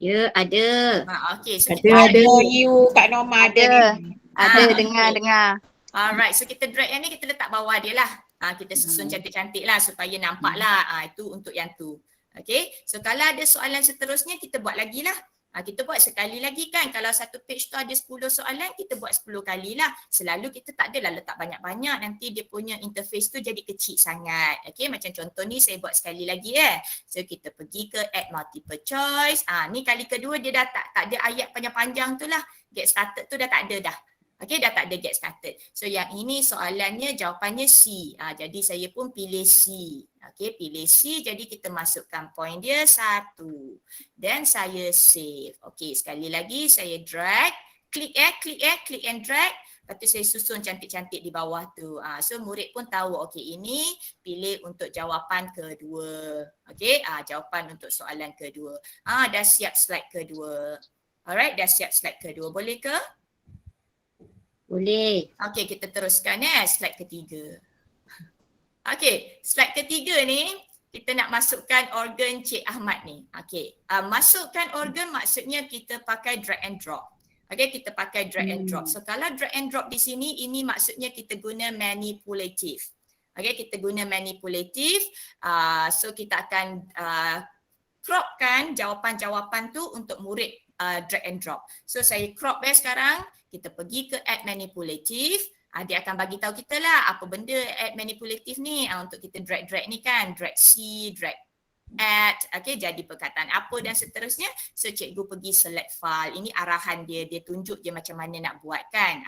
Ya, ada. Okey, so Ada you Kak Norma ada. Ada, dengar. Alright, so kita drag yang ni, kita letak bawah dia lah. Kita susun cantik-cantik lah supaya nampak lah. Itu untuk yang tu. Okay, so kalau ada soalan seterusnya, kita buat lagi lah. Kita buat sekali lagi kan. Kalau satu page tu ada 10 soalan, kita buat 10 kali lah. Selalu kita tak adalah letak banyak-banyak. Nanti dia punya interface tu jadi kecil sangat. Okay, macam contoh ni saya buat sekali lagi So kita pergi ke add multiple choice. Ni kali kedua dia dah tak ada ayat panjang-panjang tu lah. Get started tu dah tak ada dah. Okey, dah tak ada get started. So yang ini soalannya jawapannya C. Jadi saya pun pilih C. Okey, pilih C. Jadi kita masukkan point dia 1. Dan saya save. Okey, sekali lagi saya drag. Klik and drag. Lepas tu saya susun cantik-cantik di bawah tu. So murid pun tahu, okey ini pilih untuk jawapan kedua. Okey, jawapan untuk soalan kedua. Dah siap slide kedua. Alright, dah siap slide kedua. Boleh ke? Boleh. Okey, kita teruskan slide ketiga. Okey, slide ketiga ni kita nak masukkan organ Cik Ahmad ni. Okey, masukkan organ maksudnya kita pakai drag and drop. Okey, kita pakai drag and drop. So kalau drag and drop di sini, ini maksudnya kita guna manipulative. Okey, kita guna manipulative. So kita akan cropkan jawapan-jawapan tu untuk murid drag and drop. So saya crop sekarang, kita pergi ke add manipulative. Dia akan bagi tahu kita lah apa benda add manipulative ni untuk kita drag ni kan, drag C, drag add, okay, jadi perkataan apa dan seterusnya. So cikgu pergi select file, ini arahan dia tunjuk je macam mana nak buat kan.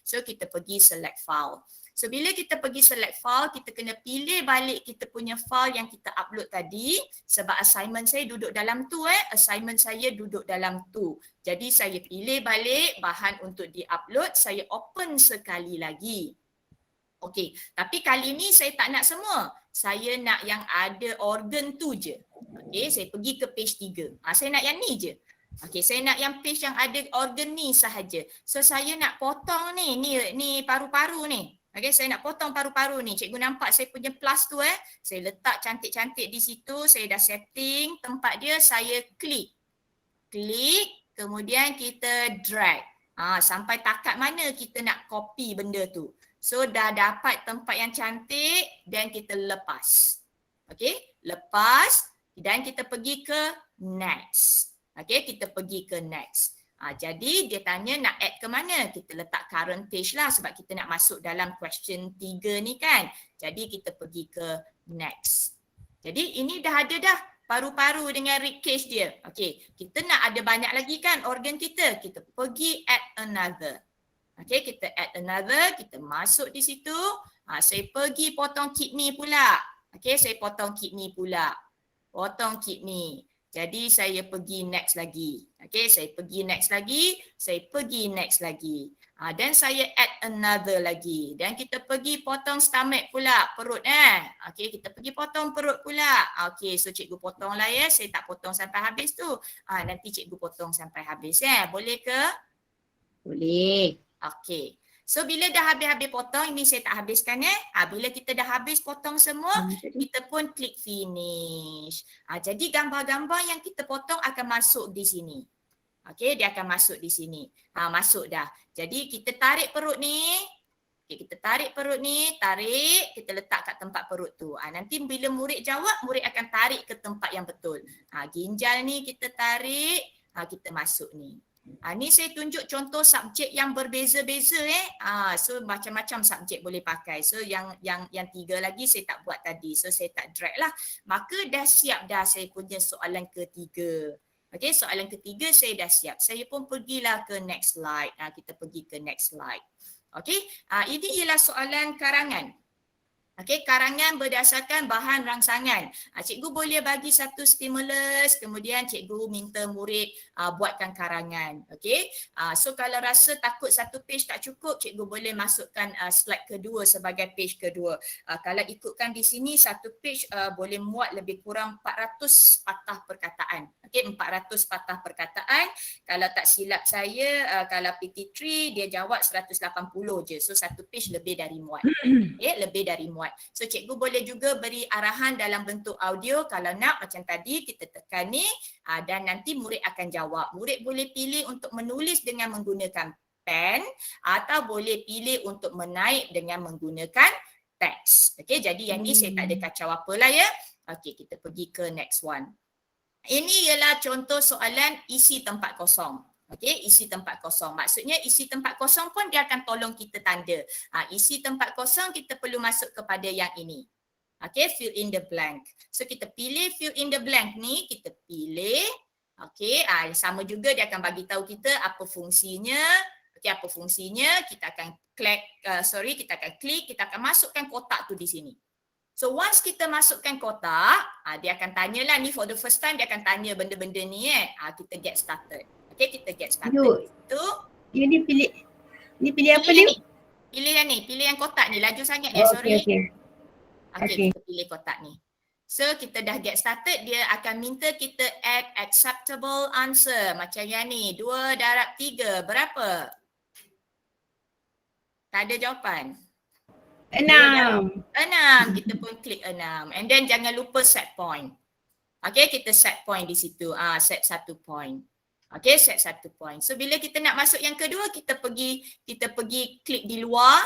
So kita pergi select file. So bila kita pergi select file, kita kena pilih balik kita punya file yang kita upload tadi, sebab assignment saya duduk dalam tu assignment saya duduk dalam tu. Jadi saya pilih balik bahan untuk di-upload, saya open sekali lagi. Okey, tapi kali ni saya tak nak semua. Saya nak yang ada organ tu je. Okey, saya pergi ke page 3. Saya nak yang ni je. Okey, saya nak yang page yang ada organ ni sahaja. So saya nak potong ni paru-paru ni. Okey, saya nak potong paru-paru ni. Cikgu nampak saya punya plus tu Saya letak cantik-cantik di situ. Saya dah setting tempat dia, saya klik. Klik, kemudian kita drag. Sampai takat mana kita nak copy benda tu. So dah dapat tempat yang cantik dan kita lepas. Okey, lepas dan kita pergi ke next. Okey, kita pergi ke next. Jadi dia tanya nak add ke mana? Kita letak current page lah sebab kita nak masuk dalam question 3 ni kan. Jadi kita pergi ke next. Jadi ini dah ada dah paru-paru dengan rib cage dia. Okey, kita nak ada banyak lagi kan organ kita. Kita pergi add another. Okey, kita add another, kita masuk di situ. Saya pergi potong kidney pula. Okey, saya potong kidney pula. Potong kidney. Jadi saya pergi next lagi. Okey, saya pergi next lagi, saya pergi next lagi. Dan saya add another lagi. Dan kita pergi potong stomach pula, perut Okey, kita pergi potong perut pula. Okey, so cikgu potong lah saya tak potong sampai habis tu. Nanti cikgu potong sampai habis Boleh ke? Boleh. Okey. So bila dah habis-habis potong, ini saya tak habiskan bila kita dah habis potong semua, kita pun klik finish. Jadi gambar-gambar yang kita potong akan masuk di sini. Okey, dia akan masuk di sini. Masuk dah. Jadi kita tarik perut ni. Okay, kita tarik perut ni, tarik, kita letak kat tempat perut tu. Nanti bila murid jawab, murid akan tarik ke tempat yang betul. Ginjal ni kita tarik, kita masuk ni. Ni saya tunjuk contoh subjek yang berbeza-beza so macam-macam subjek boleh pakai. So yang 3 lagi saya tak buat tadi. So saya tak drag lah. Maka dah siap dah saya punya soalan ketiga. Okey, soalan ketiga saya dah siap. Saya pun pergilah ke next slide. Kita pergi ke next slide. Okey, ini ialah soalan karangan. Okey, karangan berdasarkan bahan rangsangan. Cikgu boleh bagi satu stimulus, kemudian cikgu minta murid buatkan karangan. Okey, so kalau rasa takut satu page tak cukup, cikgu boleh masukkan slide kedua sebagai page kedua. Kalau ikutkan di sini, satu page boleh muat lebih kurang 400 patah perkataan. Okey, 400 patah perkataan. Kalau tak silap saya, kalau PT3 dia jawab 180 je. So satu page lebih dari muat. Okay, lebih dari muat. So cikgu boleh juga beri arahan dalam bentuk audio kalau nak macam tadi kita tekan ni dan nanti murid akan jawab. Murid boleh pilih untuk menulis dengan menggunakan pen atau boleh pilih untuk menaip dengan menggunakan teks. Okey, jadi yang ni saya tak ada kacau apalah ya. Okey, kita pergi ke next one. Ini ialah contoh soalan isi tempat kosong. Okey, isi tempat kosong. Maksudnya isi tempat kosong pun dia akan tolong kita tanda. Isi tempat kosong kita perlu masuk kepada yang ini. Okey, fill in the blank. So kita pilih fill in the blank ni, kita pilih. Okey, sama juga dia akan bagi tahu kita apa fungsinya. Okey, apa fungsinya? Kita akan kita akan klik, kita akan masukkan kotak tu di sini. So once kita masukkan kotak, dia akan tanyalah ni for the first time dia akan tanya benda-benda ni kita get started. Okay, kita get started. Yuk. Itu Dia pilih Ni pilih apa ni? Pilih yang ni, pilih yang kotak ni. Laju sangat dia, sorry. Okey. Okay, kita pilih kotak ni. So kita dah get started, dia akan minta kita add acceptable answer. Macam yang ni, 2 darab 3 berapa? Tak ada jawapan. 6. 6, kita pun klik 6. And then jangan lupa set point. Okay, kita set point di situ. Set 1 point. Okay, set 1 point. So bila kita nak masuk yang kedua, kita pergi klik di luar.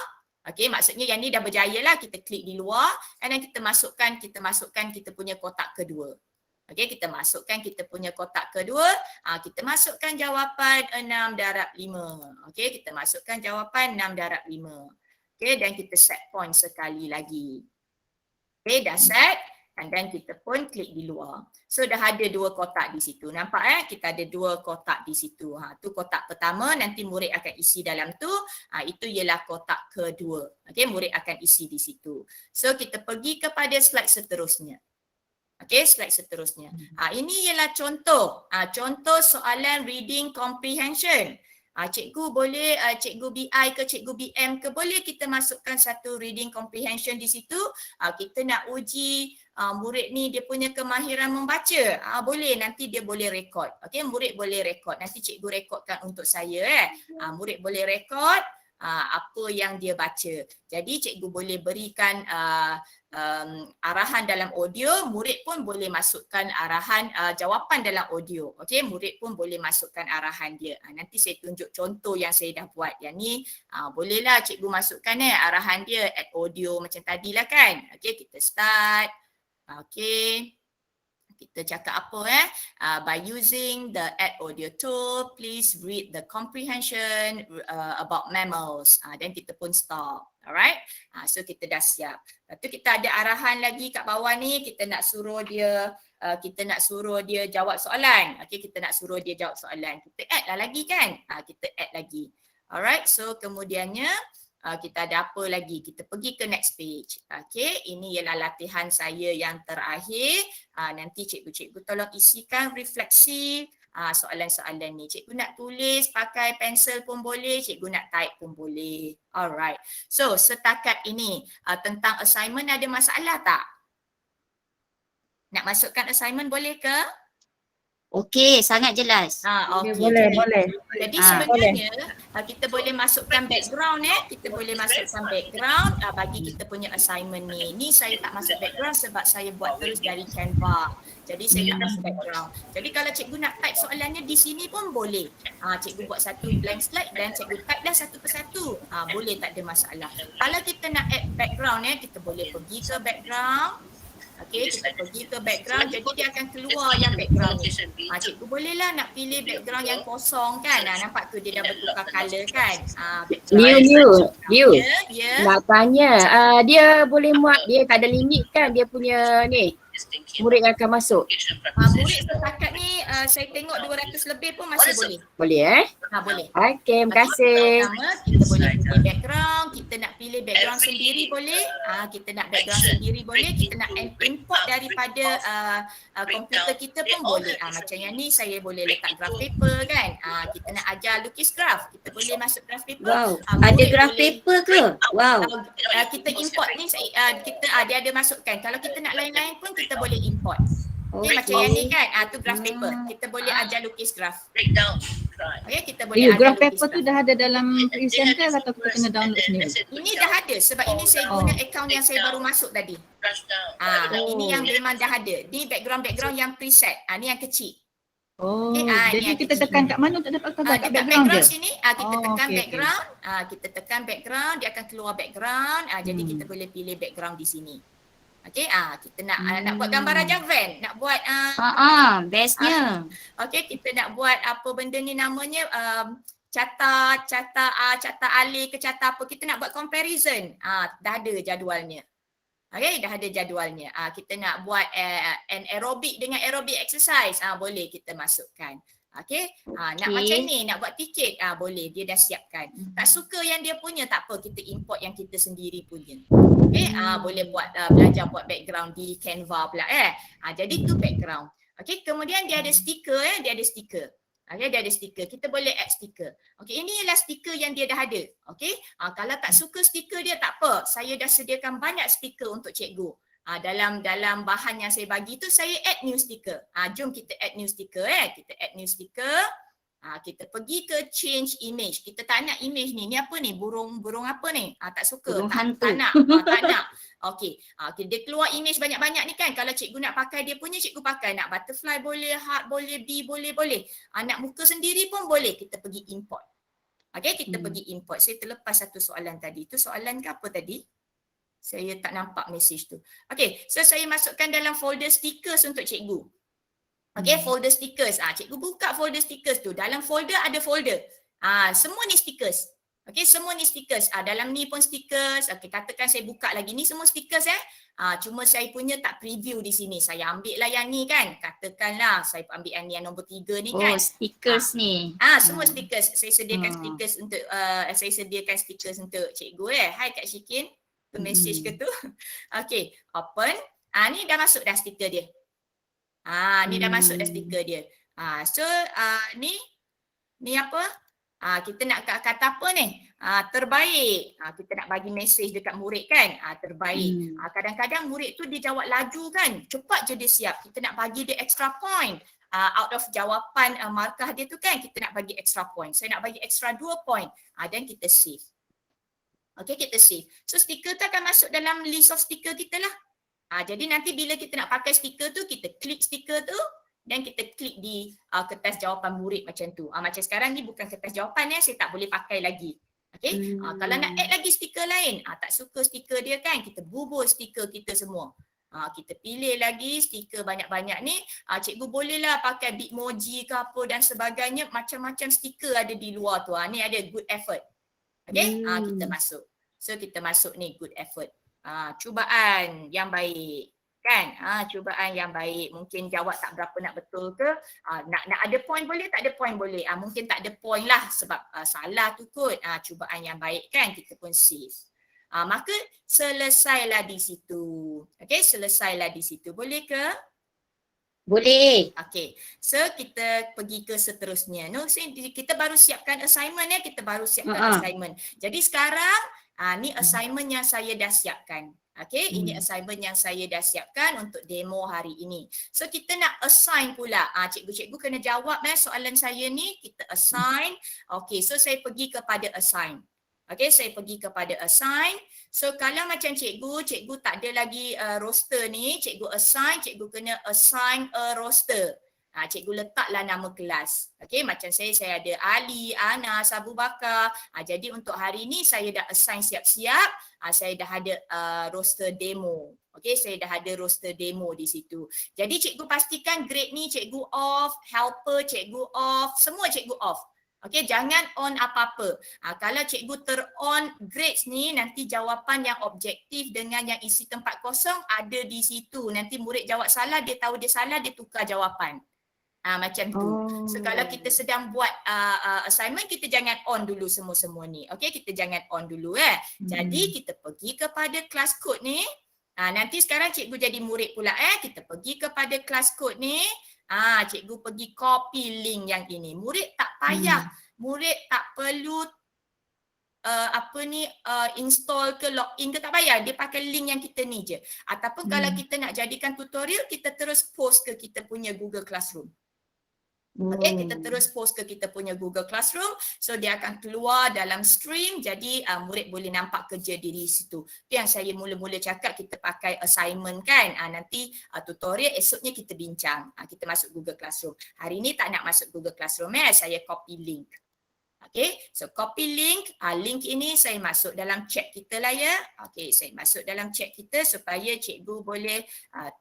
Okay, maksudnya yang ni dah berjaya lah, kita klik di luar and then kita masukkan kita punya kotak kedua. Okay, kita masukkan kita punya kotak kedua, kita masukkan jawapan 6 darab 5. Okay, kita masukkan jawapan 6 darab 5. Okay, dan kita set point sekali lagi. Okay, dah set. And then kita pun klik di luar. So dah ada 2 kotak di situ. Nampak kita ada 2 kotak di situ. Tu kotak pertama, nanti murid akan isi dalam tu. Itu ialah kotak kedua. Okay, murid akan isi di situ. So kita pergi kepada slide seterusnya. Okay, slide seterusnya. Ini ialah contoh. Contoh soalan reading comprehension. Cikgu boleh, cikgu BI ke cikgu BM ke, boleh kita masukkan satu reading comprehension di situ. Kita nak uji murid ni dia punya kemahiran membaca. Boleh, nanti dia boleh rekod. Okey, murid boleh rekod. Nanti cikgu rekodkan untuk saya. Murid boleh rekod apa yang dia baca. Jadi cikgu boleh berikan arahan dalam audio, murid pun boleh masukkan arahan jawapan dalam audio. Okey, murid pun boleh masukkan arahan dia. Nanti saya tunjuk contoh yang saya dah buat. Yang ni bolehlah cikgu masukkan arahan dia add audio macam tadilah kan. Okey, kita start. Okey. Kita cakap apa by using the add audio tool, please read the comprehension about mammals. Dan kita pun stop. Alright. So kita dah siap. Lepas tu kita ada arahan lagi kat bawah ni, kita nak suruh dia jawab soalan. Okey, kita nak suruh dia jawab soalan. Kita add lah lagi kan? Kita add lagi. Alright. So kemudiannya kita ada apa lagi? Kita pergi ke next page. Okey, ini ialah latihan saya yang terakhir. Nanti cikgu tolong isikan refleksi soalan-soalan ni. Cikgu nak tulis pakai pensel pun boleh, cikgu nak type pun boleh. Alright. So, setakat ini tentang assignment ada masalah tak? Nak masukkan assignment boleh ke? Okey, sangat jelas. Okay. Boleh. Jadi sebenarnya kita boleh masukkan background kita boleh masukkan background bagi kita punya assignment ni. Ni saya tak masuk background sebab saya buat terus dari Canva. Jadi saya tak masuk background. Jadi kalau cikgu nak type soalannya di sini pun boleh. Cikgu buat satu blank slide dan cikgu type dah satu persatu. Boleh, tak ada masalah. Kalau kita nak add background kita boleh pergi ke background. Okey, kita pergi ke background, jadi dia akan keluar yang background ni. Cikgu bolehlah nak pilih background yang kosong kan. Nampak tu dia dah bertukar colour kan. Liu. Ya. Nak tanya, dia boleh muat, dia tak ada limit kan dia punya ni? Murid yang akan masuk. Murid setakat ni saya tengok 200 lebih pun masih boleh. Boleh Boleh. Okey, terima kasih. Pertama, kita boleh pilih background, kita nak pilih background sendiri boleh. Kita nak background sendiri boleh, kita nak import daripada komputer kita pun boleh. Macam yang ni saya boleh letak graph paper kan. Kita nak ajar lukis graph, kita boleh masuk graph paper. Wow, ada graph paper ke? Wow. Kita import ni dia ada masukkan. Kalau kita nak lain-lain pun kita boleh import. Okay, macam yang ni kan, tu graph paper. Kita boleh ajar lukis graph. Okay, kita boleh ajar graph lukis paper tu dah ada dalam presenter atau kita kena download sendiri? Ini dah ada sebab ini saya guna akaun yang saya baru masuk tadi. Ini yang memang dah ada. Ni background yang preset. Ni yang kecil. Jadi kita tekan kat mana untuk dapat kat dekat background je? sini, kita tekan background. Kita tekan background, dia akan keluar background. Jadi kita boleh pilih background di sini. Okey, kita nak buat gambar Raja Van, nak buat Bestnya. okey, kita nak buat apa benda ni namanya carta alih ke carta apa, kita nak buat comparison. Dah ada jadualnya. Okey, dah ada jadualnya. Kita nak buat an aerobic dengan aerobic exercise, boleh kita masukkan. Okey, nak macam ni, nak buat tiket, boleh, dia dah siapkan. Tak suka yang dia punya, tak apa, kita import yang kita sendiri punya. Okey, boleh buat belajar buat background di Canva pula Jadi tu background. Okey, kemudian dia ada stiker dia ada stiker. Okay, dia ada stiker. Kita boleh add stiker. Okay, ini ialah stiker yang dia dah ada. Okay, kalau tak suka stiker dia tak apa. Saya dah sediakan banyak stiker untuk cikgu. Dalam bahan yang saya bagi tu saya add new stiker. Jom kita add new stiker. Kita add new stiker. Kita pergi ke change image. Kita tak nak image ni. Ni apa ni? Burung apa ni? Tak suka. Burung tak, hantu. tak nak. Tak nak. Okey. Dia keluar image banyak-banyak ni kan. Kalau cikgu nak pakai dia punya, cikgu pakai. Nak butterfly boleh, heart boleh, bee boleh. Nak muka sendiri pun boleh. Kita pergi import. Okey, kita pergi import. Saya terlepas satu soalan tadi. Itu soalan ke apa tadi? Saya tak nampak message tu. Okey, so saya masukkan dalam folder stickers untuk cikgu. Okey, folder stickers. Cikgu buka folder stickers tu. Dalam folder ada folder. Semua ni stickers. Okey, semua ni stickers. Dalam ni pun stickers. Okey, katakan saya buka lagi. Ni semua stickers cuma saya punya tak preview di sini. Saya ambil lah yang ni kan. Katakanlah saya ambil yang nombor 3 ni kan. Stickers ni. Semua stickers. Saya sediakan stickers untuk cikgu Hai Kak Syikin. Tu message ke tu? Okey, open. Ni dah masuk dah stiker dia. Ni dah masuk dah stiker dia. So ni apa? Kita nak kata apa ni? Terbaik. Kita nak bagi mesej dekat murid kan? Terbaik. Kadang-kadang murid tu dia jawab laju kan? Cepat je dia siap. Kita nak bagi dia extra point. Out of jawapan markah dia tu kan, kita nak bagi extra point. Saya nak bagi extra 2 point. Dan kita save. Okay, kita save. So stiker tu akan masuk dalam list of stiker kita lah. Jadi nanti bila kita nak pakai stiker tu, kita klik stiker tu dan kita klik di kertas jawapan murid macam tu. Macam sekarang ni bukan kertas jawapan saya tak boleh pakai lagi. Okay, kalau nak add lagi stiker lain, tak suka stiker dia kan, kita bubur stiker kita semua. Kita pilih lagi stiker banyak-banyak ni. Cikgu bolehlah pakai Bitmoji ke apa dan sebagainya. Macam-macam stiker ada di luar tu. Ni ada good effort. Okay, kita masuk. So kita masuk ni good effort. Cubaan yang baik. Kan? Cubaan yang baik. Mungkin jawab tak berapa nak betul ke. Nak ada point boleh, tak ada point boleh. Mungkin tak ada point lah sebab salah tu kot. Cubaan yang baik kan, kita pun save. Maka selesailah di situ. Okay, selesailah di situ. Boleh ke? Boleh. Okay, so kita pergi ke seterusnya. Kita baru siapkan assignment kita baru siapkan assignment. Jadi sekarang ni assignment yang saya dah siapkan. Okay, ini assignment yang saya dah siapkan untuk demo hari ini. So kita nak assign pula. Cikgu-cikgu kena jawab soalan saya ni. Kita assign. Okay, so saya pergi kepada assign. Okay, saya pergi kepada assign. So kalau macam cikgu tak ada lagi roster ni, cikgu assign, cikgu kena assign a roster. Cikgu letaklah nama kelas. Okay, macam saya ada Ali, Anas, Abu Bakar. Jadi untuk hari ni saya dah assign siap-siap. Saya dah ada roster demo. Okay, saya dah ada roster demo di situ. Jadi cikgu pastikan grade ni cikgu off, helper cikgu off, semua cikgu off. Okay, jangan on apa-apa. Kalau cikgu ter-on grades ni, nanti jawapan yang objektif dengan yang isi tempat kosong ada di situ. Nanti murid jawab salah, dia tahu dia salah, dia tukar jawapan. Macam tu. So kalau kita sedang buat assignment, kita jangan on dulu semua-semua ni. Okay, kita jangan on dulu Jadi kita pergi kepada kelas kod ni. Nanti sekarang cikgu jadi murid pula Kita pergi kepada kelas kod ni. Cikgu pergi copy link yang ini. Murid tak payah. Murid tak perlu install ke login ke, tak payah. Dia pakai link yang kita ni je. Ataupun kalau kita nak jadikan tutorial, kita terus post ke kita punya Google Classroom. Okay, kita terus post ke kita punya Google Classroom. So dia akan keluar dalam stream. Jadi murid boleh nampak kerja diri situ. Itu yang saya mula-mula cakap, kita pakai assignment kan. Nanti tutorial, esoknya kita bincang. Kita masuk Google Classroom. Hari ni tak nak masuk Google Classroom saya copy link. Okay, so copy link. Link ini saya masuk dalam chat kita lah Okay, saya masuk dalam chat kita supaya cikgu boleh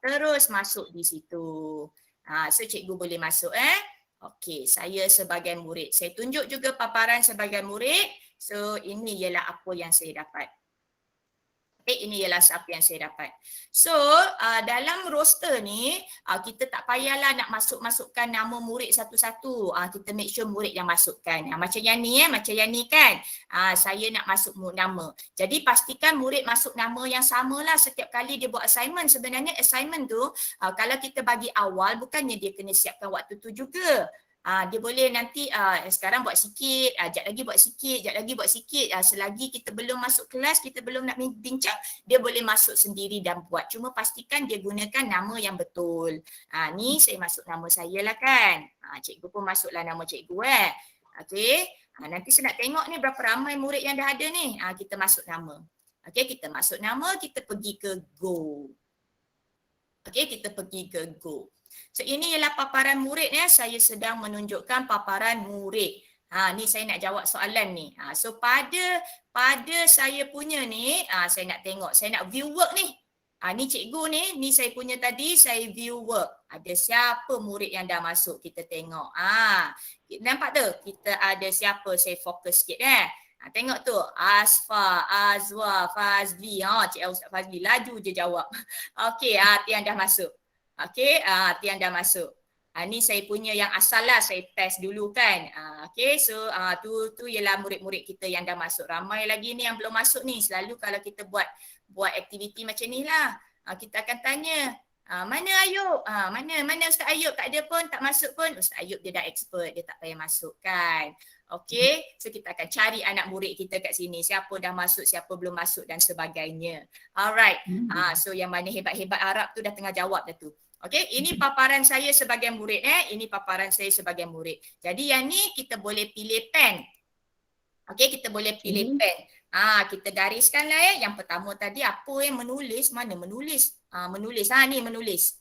terus masuk di situ. So cikgu boleh masuk Okey, saya sebagai murid. Saya tunjuk juga paparan sebagai murid. So, ini ialah apa yang saya dapat. Okay, ini ialah apa yang saya dapat. So, dalam roster ni, kita tak payahlah nak masukkan nama murid satu-satu. Kita make sure murid yang masukkan. Macam yang ni macam yang ni kan. Saya nak masuk nama. Jadi, pastikan murid masuk nama yang samalah setiap kali dia buat assignment. Sebenarnya assignment tu, kalau kita bagi awal, bukannya dia kena siapkan waktu tu juga. Dia boleh nanti sekarang buat sikit, jap lagi buat sikit, jap lagi buat sikit. Selagi kita belum masuk kelas, kita belum nak bincang, dia boleh masuk sendiri dan buat. Cuma pastikan dia gunakan nama yang betul. Ni saya masuk nama saya lah kan. Cikgu pun masuklah nama cikgu Okey. Nanti saya nak tengok ni berapa ramai murid yang dah ada ni. Kita masuk nama. Okey, kita masuk nama, kita pergi ke Go. Okey, kita pergi ke Go. So ini ialah paparan murid ya. Saya sedang menunjukkan paparan murid. Ni saya nak jawab soalan ni. So pada saya punya ni, saya nak tengok, saya nak view work ni. Ni cikgu ni saya punya tadi, saya view work. Ada siapa murid yang dah masuk, kita tengok. Nampak tu? Kita ada siapa, saya fokus sikit tengok tu, Asfa, Azwa, Fazli. Cik Ustaz Fazli laju je jawab. Okey, Tian dah masuk. Okey, Tian dah masuk. Ni saya punya yang asal lah, saya test dulu kan. Okey, so tu ialah murid-murid kita yang dah masuk. Ramai lagi ni yang belum masuk ni. Selalu kalau kita buat aktiviti macam ni lah, kita akan tanya, mana Ayub? Mana Ustaz Ayub? Tak ada pun, tak masuk pun. Ustaz Ayub dia dah expert, dia tak payah masuk kan. Okey, so kita akan cari anak murid kita kat sini. Siapa dah masuk, siapa belum masuk dan sebagainya. Alright, so yang mana hebat-hebat Arab tu dah tengah jawab dah tu. Okey, ini paparan saya sebagai murid ini paparan saya sebagai murid. Jadi yang ni kita boleh pilih pen. Okey, kita boleh pilih pen. Kita gariskan lah Yang pertama tadi apa menulis, mana menulis? Menulis. Ni menulis.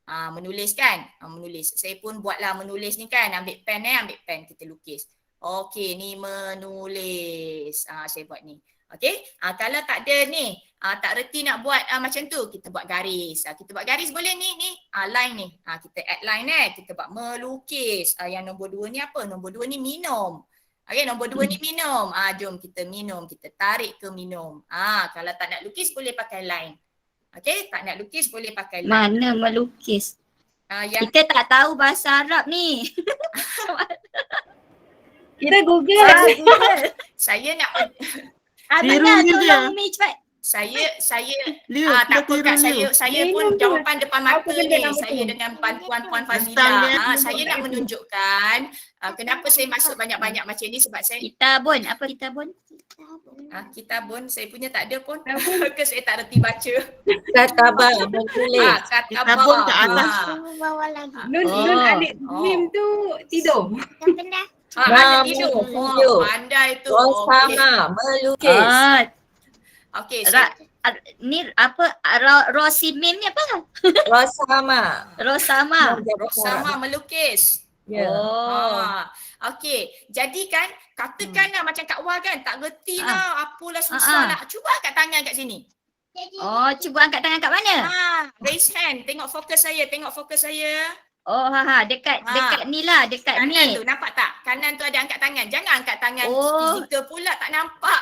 Menulis kan? Menulis. Saya pun buatlah menulis ni kan. Ambil pen kita lukis. Okey, ni menulis. Saya buat ni. Okey, kalau tak ada ni, tak reti nak buat macam tu, kita buat garis. Kita buat garis boleh ni line ni. Kita add line kita buat melukis. Yang nombor 2 ni apa? Nombor 2 ni minum. Okey, nombor 2 ni minum. Jom kita minum, kita tarik ke minum. Kalau tak nak lukis boleh pakai line. Okey, tak nak lukis boleh pakai line. Mana melukis? Kita tak tahu bahasa Arab ni. Kita Google. Saya nak Abang tolong Mi cepat. Saya takut Kak, saya pun jawapan depan mata ni. Saya dengan Puan Fazila. Saya nak menunjukkan kenapa saya masuk banyak-banyak macam ni sebab saya Kitabun, apa kitabun? kitabun saya punya tak ada pun. Ke saya tak reti baca. Katabah menulis. Kitabun kat atas. Bawah lagi. Nun alif mim tu tidur. Ada tidur. Pandai tu. Rosama melukis. Okey. Ni apa? Rosimim ni apa? Rosama. Rosama. Sama melukis. Ya. Okey. Jadi kan katakan lah macam Kak Wah kan tak reti lah apalah susah nak. Cuba angkat tangan kat sini. Cuba angkat tangan kat mana? Raise hand. Tengok fokus saya. Dekat ni lah, dekat Kanan ni. tu nampak tak? Kanan tu ada angkat tangan. Jangan angkat tangan fizikal pula tak nampak.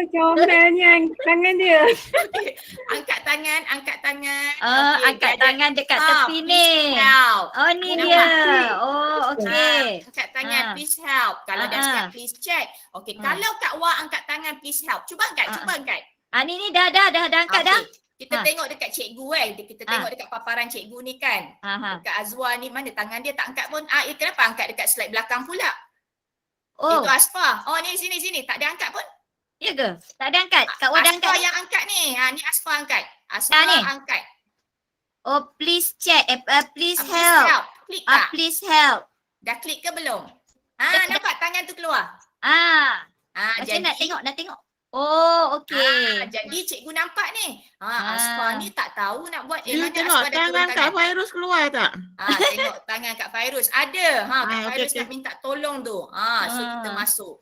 Comelnya tangan dia. Angkat tangan. Angkat tangan dekat tepi ni. Help. Ni Nampak? dia. Okey. Angkat tangan, please help. Kalau dah siap, please check. Okey, kalau Kak Wah angkat tangan, please help. Cuba angkat. Ni dah angkat dah. Kita tengok dekat cikgu kita tengok dekat paparan cikgu ni kan. Dekat Azwa ni mana tangan dia tak angkat pun. Kenapa angkat dekat slide belakang pula? Itu Asfa. Ni sini tak ada angkat pun. Ya ke? Tak ada angkat. Kak Wah dah angkat. Asfa yang angkat ni. Ni Asfa angkat. Asfa ni? angkat. Please check. Please help. Klik tak? Please help. Dah klik ke belum? Nampak tangan tu keluar? Macam nak tengok. Okey. Jadi cikgu nampak ni. Asfa ni tak tahu nak buat. You Mana tengok Asfa dah tangan turun Kak Fairuz keluar tak? Tengok tangan Kak Fairuz. Ada. Kak Fairuz nak minta tolong tu. So kita masuk.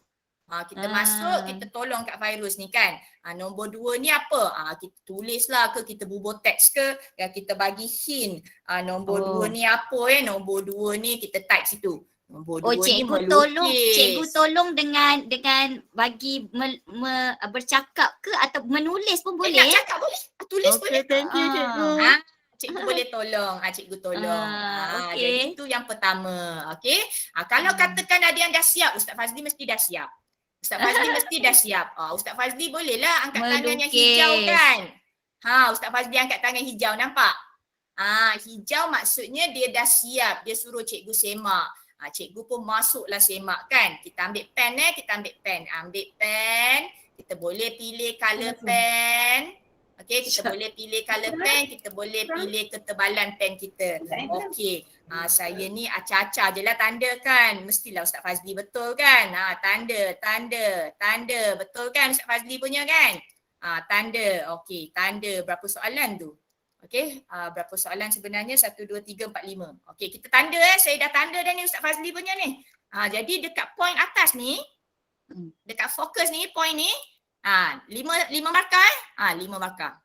Kita masuk, kita tolong Kak Fairuz ni kan. Nombor 2 ni apa? Kita tulislah ke, kita bubur teks ke, kita bagi hint. Nombor 2 ni apa Nombor 2 ni kita type situ. Nombor 2 ni melukis. Cikgu tolong dengan bagi bercakap ke atau menulis pun boleh. Nak cakap boleh. Tulis boleh. Okay, thank you cikgu. Cikgu boleh tolong. Cikgu tolong. Okey. Jadi itu yang pertama. Okey. Kalau katakan ada yang dah siap, Ustaz Fazli mesti dah siap. Ustaz Fazli bolehlah angkat tangan yang hijau kan. Ustaz Fazli angkat tangan hijau, nampak? Hijau maksudnya dia dah siap. Dia suruh cikgu semak. Cikgu pun masuklah semak kan. Kita ambil pen kita ambil pen. Ambil pen, kita boleh pilih color pen. Okey, kita boleh pilih color pen, kita boleh pilih ketebalan pen kita. Okey, saya ni acah-acah je lah tanda kan. Mestilah Ustaz Fazli betul kan? Tanda. Betul kan Ustaz Fazli punya kan? Tanda. Okey, tanda. Berapa soalan tu? Okey, berapa soalan sebenarnya? 1, 2, 3, 4, 5. Okey, kita tanda saya dah tanda dah ni Ustaz Fazli punya ni. Jadi dekat point atas ni, dekat fokus ni, point ni, 5 markah 5 markah.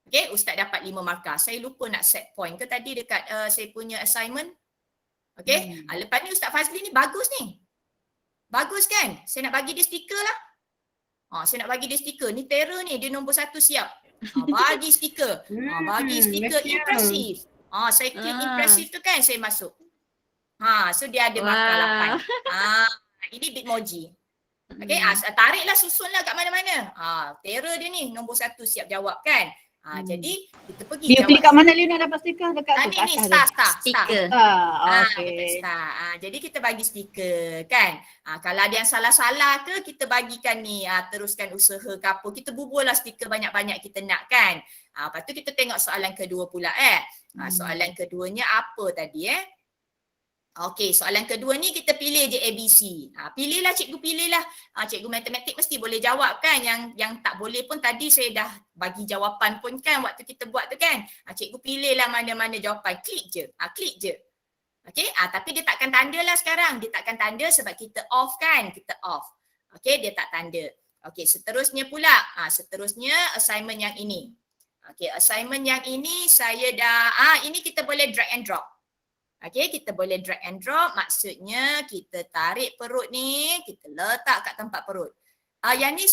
Okey, Ustaz dapat 5 markah. Saya lupa nak set point ke tadi dekat saya punya assignment. Okey, lepas ni Ustaz Fazli ni bagus ni. Bagus kan? Saya nak bagi dia stiker lah. Saya nak bagi dia stiker. Ni terror ni, dia nombor 1 siap. Bagi stiker. Bagi stiker impresif. Saya klik impresif tu kan, saya masuk. So dia ada markah 8. Ini Bitmoji. Okey, tariklah, susunlah kat mana-mana. Terror dia ni nombor 1 siap jawab kan. Jadi kita pergi Dia jawab. klik kat mana Lin nak dapat stiker? Dekat tu, Ni atas tu. star. Stiker. Okey. Jadi kita bagi stiker kan. Kalau ada yang salah-salah ke, kita bagikan ni, teruskan usaha ke apa. Kita buburlah stiker banyak-banyak kita nak kan. Lepas tu kita tengok soalan kedua pula soalan keduanya apa tadi Okey, soalan kedua ni kita pilih je ABC. Pilihlah cikgu, pilihlah. Cikgu matematik mesti boleh jawab kan. Yang tak boleh pun tadi saya dah bagi jawapan pun kan waktu kita buat tu kan. Cikgu pilihlah mana-mana jawapan. Klik je. Okey, tapi dia takkan tanda lah sekarang. Dia takkan tanda sebab kita off kan. Kita off. Okey, dia tak tanda. Okey, seterusnya pula. Seterusnya assignment yang ini. Okey, assignment yang ini saya dah, ini kita boleh drag and drop. Okey, kita boleh drag and drop, maksudnya kita tarik perut ni, kita letak kat tempat perut. Yang ni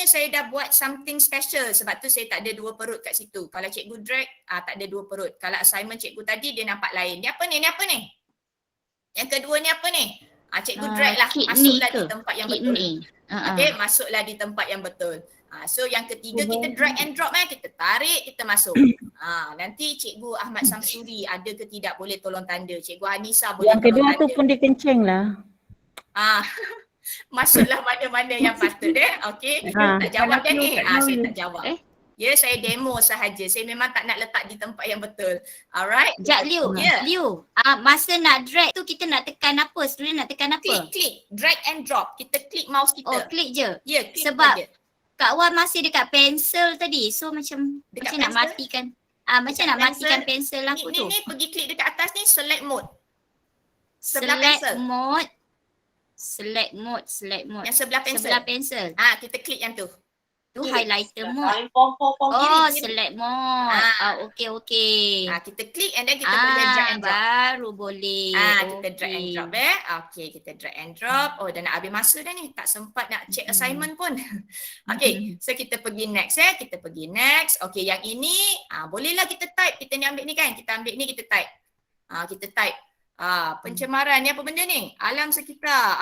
saya dah buat something special sebab tu saya tak ada 2 perut kat situ. Kalau cikgu drag, tak ada 2 perut. Kalau assignment cikgu tadi dia nampak lain. Ni apa ni? Yang kedua ni apa ni? Cikgu drag lah, masuklah di tempat yang betul. Okey, masuklah di tempat yang betul. So yang ketiga kita drag and drop kita tarik, kita masuk. Nanti Cikgu Ahmad Samsuri ada ke tidak boleh tolong tanda. Cikgu Anissa boleh Yang kedua tu pun dia kencing lah. Masuklah mana-mana yang patut Okey. Tak jawab dah ni. Saya tak jawab. Ya, saya demo sahaja. Saya memang tak nak letak di tempat yang betul. Alright. Liu, masa nak drag tu kita nak tekan apa? Student nak tekan apa? Klik. Drag and drop. Kita klik mouse kita. Klik je. Ya, klik sebab je. Kak Wan masih dekat pensel tadi. So macam nak matikan. Macam nak matikan pensel aku tu. Ni pergi klik dekat atas ni, select mode. Select mode. Yang sebelah pensel. Kita klik yang tu. Tu highlighter mode. Select mode. Okey. Kita klik and then kita boleh drag and drop. Baru boleh. Kita drag and drop Okey, kita drag and drop. Dah nak habis masa dah ni. Tak sempat nak check assignment pun. Okey, so kita pergi next Kita pergi next. Okey, yang ini bolehlah kita type. Kita ni ambil ni kan. Kita ambil ni, kita type. Kita type. Pencemaran ni apa benda ni? Alam sekitar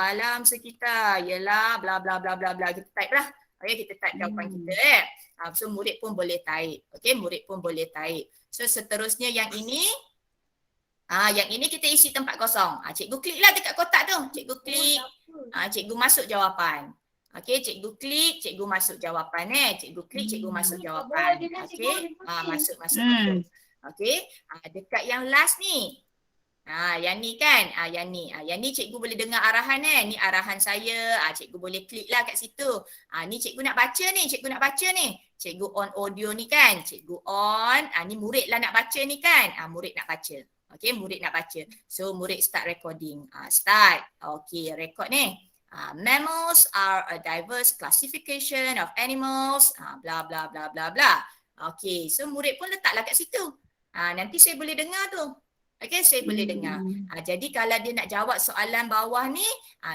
ialah bla bla bla bla bla. Kita type lah. Okey, kita type jawapan kita So murid pun boleh type. Okey, murid pun boleh type. So seterusnya yang ini kita isi tempat kosong. Cikgu kliklah dekat kotak tu. Cikgu klik. Cikgu masuk jawapan. Okey, cikgu klik, cikgu masuk jawapan Cikgu klik, cikgu masuk jawapan. Okey, masuk. Okey, dekat yang last ni. Yang ni kan, yang ni cikgu boleh dengar arahan ni arahan saya, cikgu boleh klik lah kat situ. Ni cikgu nak baca ni, cikgu on audio ni kan, cikgu on, ni murid lah nak baca ni kan, murid nak baca. Okey, murid nak baca. So murid start recording. Start. Okey, record ni. Mammals are a diverse classification of animals, bla bla bla bla bla. Okey, so murid pun letaklah kat situ. Nanti saya boleh dengar tu. Okey, saya boleh dengar. Jadi kalau dia nak jawab soalan bawah ni,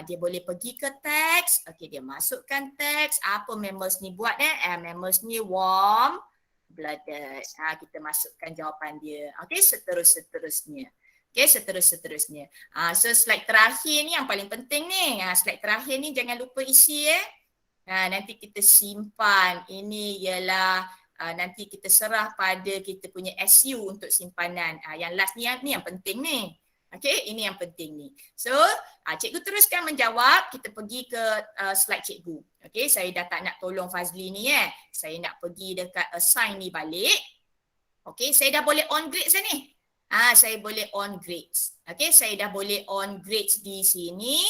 dia boleh pergi ke teks. Okey, dia masukkan teks. Apa mammals ni buat mammals ni warm blooded. Kita masukkan jawapan dia. Okey, seterusnya. Okey, seterusnya. So slide terakhir ni yang paling penting ni. Slide terakhir ni jangan lupa isi nanti kita simpan. Ini ialah nanti kita serah pada kita punya SU untuk simpanan. Yang last ni yang penting ni. Okey, ini yang penting ni. So, cikgu teruskan menjawab, kita pergi ke slide cikgu. Okey, saya dah tak nak tolong Fazli ni Saya nak pergi dekat assign ni balik. Okey, saya dah boleh on grades dah ni. Saya boleh on grades. Okey, saya dah boleh on grades di sini.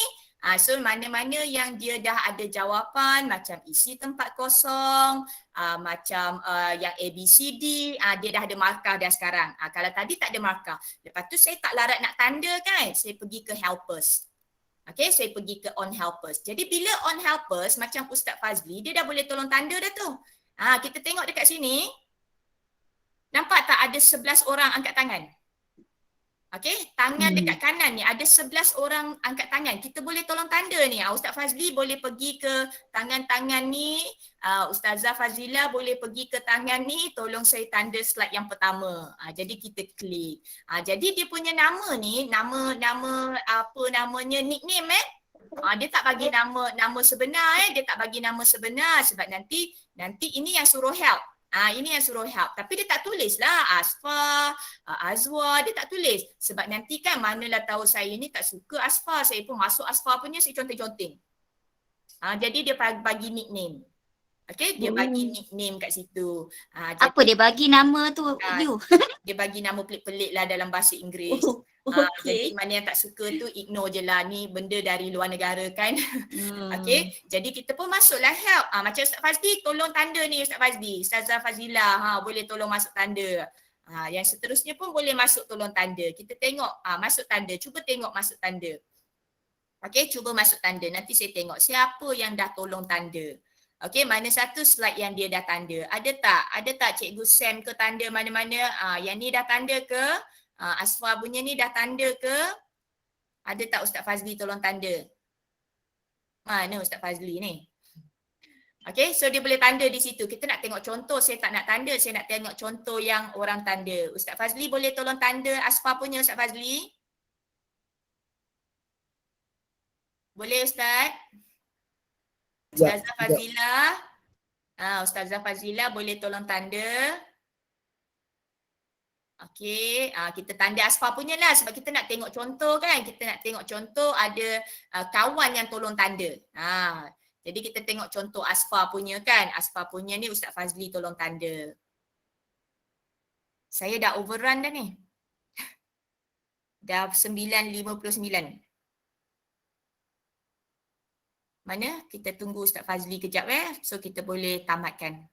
So mana-mana yang dia dah ada jawapan macam isi tempat kosong, macam yang ABCD, dia dah ada markah dah sekarang. Kalau tadi tak ada markah. Lepas tu saya tak larat nak tanda kan, saya pergi ke helpers. Okay, saya pergi ke on helpers. Jadi bila on helpers macam Ustaz Fazli, dia dah boleh tolong tanda dah tu. Kita tengok dekat sini. Nampak tak ada 11 orang angkat tangan? Okey, tangan dekat kanan ni ada 11 orang angkat tangan. Kita boleh tolong tanda ni. Ustaz Fazli boleh pergi ke tangan-tangan ni. Ustazah Fazila boleh pergi ke tangan ni. Tolong saya tanda slide yang pertama. Jadi kita klik. Jadi dia punya nama ni, nama apa namanya, nickname dia tak bagi nama sebenar dia tak bagi nama sebenar sebab nanti ini yang suruh help. Ini yang suruh help. Tapi dia tak tulis lah Asfa, Azwa, dia tak tulis. Sebab nanti kan manalah tahu saya ni tak suka Asfa. Saya pun masuk Asfa punya, saya conteng-conteng. Jadi dia bagi nickname. Okay, dia bagi nickname kat situ. Apa dia bagi nama tu? You. Dia bagi nama pelik-pelik lah dalam bahasa Inggeris. Jadi mana yang tak suka tu ignore je lah. Ni benda dari luar negara kan. Okay, jadi kita pun masuklah help. Macam Ustaz Fazli, tolong tanda ni Ustaz Fazli. Ustazah Fazila, boleh tolong masuk tanda. Yang seterusnya pun boleh masuk tolong tanda. Kita tengok masuk tanda. Cuba tengok masuk tanda. Okay, cuba masuk tanda. Nanti saya tengok siapa yang dah tolong tanda. Okay, mana satu slide yang dia dah tanda. Ada tak? Ada tak Cikgu Sam ke tanda mana-mana? Yang ni dah tanda ke? Asfa punya ni dah tanda ke? Ada tak Ustaz Fazli tolong tanda? Mana Ustaz Fazli ni? Okay, so dia boleh tanda di situ. Kita nak tengok contoh. Saya tak nak tanda. Saya nak tengok contoh yang orang tanda. Ustaz Fazli boleh tolong tanda Asfa punya Ustaz Fazli? Boleh Ustaz? Ustazah Fazila. Ustazah Fazila boleh tolong tanda. Okey, kita tanda Asfa punya lah sebab kita nak tengok contoh kan. Kita nak tengok contoh ada kawan yang tolong tanda. Jadi kita tengok contoh Asfa punya kan. Asfa punya ni Ustaz Fazli tolong tanda. Saya dah overrun dah ni. Dah 9:59. Mana? Kita tunggu Ustaz Fazli kejap so kita boleh tamatkan.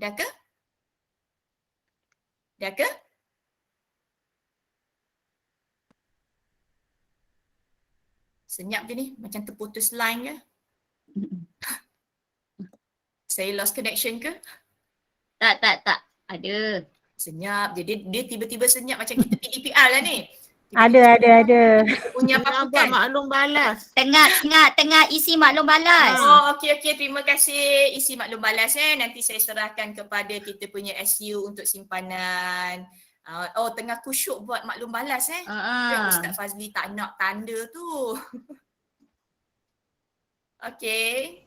Dah ke? Dah ke? Senyap je ni, macam terputus line ke? Saya lost connection ke? Tak. Ada. Senyap je. Dia tiba-tiba senyap macam kita PDPR lah ni. Ada. Punya apa Buat kan? maklum balas. Tengah isi maklum balas. Okey. Terima kasih isi maklum balas Nanti saya serahkan kepada kita punya SU untuk simpanan. Tengah kusyuk buat maklum balas Ustaz Fazli tak nak tanda tu. Okey.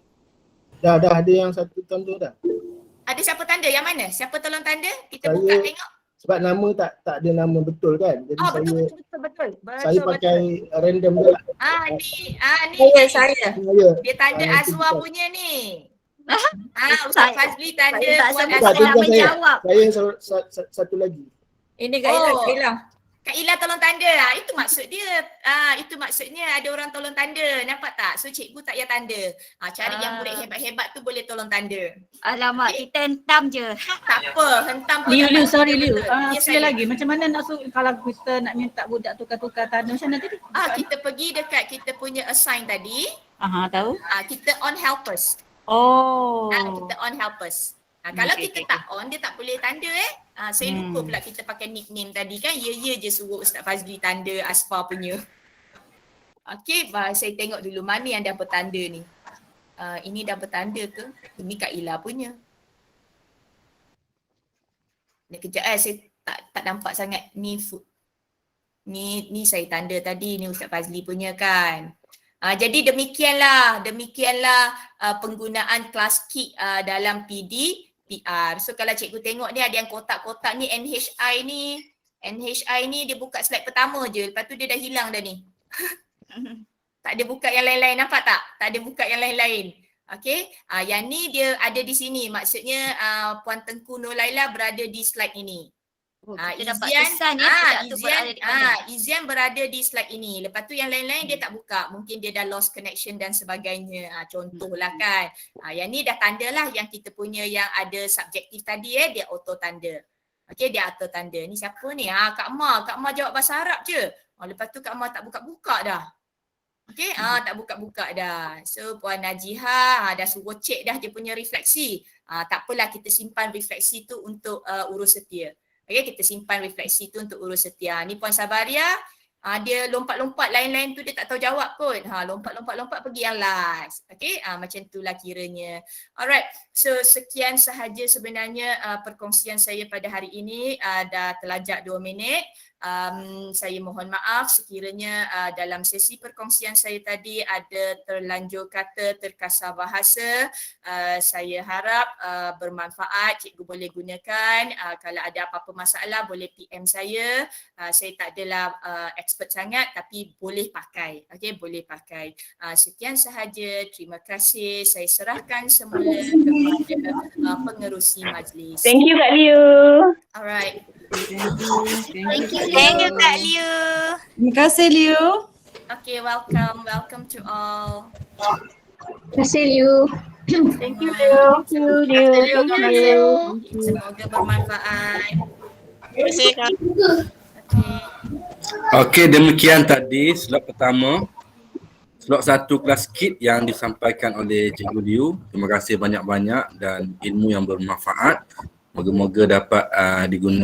Dah ada yang satu tanda dah. Ada siapa tanda? Yang mana? Siapa tolong tanda? Kita buka tengok. Sebab nama tak ada nama betul kan. Jadi Betul. saya pakai random je lah. Ni. Saya. Dia tanda Azwa punya ni. Ustaz Fazli tanda Tak buat sempat Azwa. nak menjawab. Saya satu lagi. Ini Kak Ila. Kak Ila tolong tanda. Itu maksud dia. Itu maksudnya ada orang tolong tanda. Nampak tak? So cikgu tak payah tanda. Cari yang murid hebat-hebat tu boleh tolong tanda. Alamak, kita hentam je. Tak apa. Hentam pun. Liu, sorry Liu. Ya, Sekali saya. lagi, macam mana nak kalau kita nak minta budak tukar-tukar tanda macam mana tadi? Kita pergi dekat kita punya assign tadi. Tahu. Kita on helpers. Kita on helpers. Kalau kita tak on, dia tak boleh tanda Saya lupa pula kita pakai nickname tadi kan. Ya je suruh Ustaz Fazli tanda Asfa punya. Okey, saya tengok dulu mana yang dah bertanda ni. Ini dah bertanda ke? Ini Kak Ila punya. Ni kejap saya tak nampak sangat ni saya tanda tadi ni Ustaz Fazli punya kan. Jadi demikianlah penggunaan kelas KIK dalam PDPR. So kalau cikgu tengok ni ada yang kotak-kotak ni NHI ni dia buka slide pertama je, lepas tu dia dah hilang dah ni. Tak ada buka yang lain-lain, nampak tak? Tak ada buka yang lain-lain. Okey, yang ni dia ada di sini. Maksudnya Puan Tengku Nur Laila berada di slide ini. Kita dapat kesan ya, tu berada di mana. Izian berada di slide ini. Lepas tu yang lain-lain dia tak buka. Mungkin dia dah lost connection dan sebagainya. Contohlah kan. Yang ni dah tanda lah yang kita punya yang ada subjektif tadi dia auto tanda. Okey, dia auto tanda. Ni siapa ni? Kak Ma jawab bahasa Arab je. Lepas tu Kak Ma tak buka-buka dah. Okey, tak buka-buka dah. So Puan Najiha dah suruh cek dah dia punya refleksi. Tak apalah, kita simpan refleksi tu untuk urus setia. Okey, kita simpan refleksi tu untuk urus setia. Ni Puan Sabaria, dia lompat-lompat lain-lain tu dia tak tahu jawab pun. Lompat-lompat pergi yang last. Okey, macam itulah kiranya. Alright, so sekian sahaja sebenarnya perkongsian saya pada hari ini. Dah terlajak 2 minit. Saya mohon maaf sekiranya dalam sesi perkongsian saya tadi ada terlanjur kata, terkasar bahasa. Saya harap bermanfaat, cikgu boleh gunakan. Kalau ada apa-apa masalah boleh PM saya. Saya tak adalah expert sangat tapi boleh pakai. Okey, boleh pakai. Sekian sahaja. Terima kasih. Saya serahkan semula kepada pengerusi majlis. Thank you Kak Liu. Alright. Thank you Kak Liu. Terima kasih Liu. Okay, welcome to all. Terima kasih Liu. Thank you Liu. Semoga bermanfaat. Terima kasih Kak. Okey, demikian tadi slot pertama. Slot 1 kelas KIT yang disampaikan oleh Cikgu Liu. Terima kasih banyak-banyak dan ilmu yang bermanfaat. Moga-moga dapat digunakan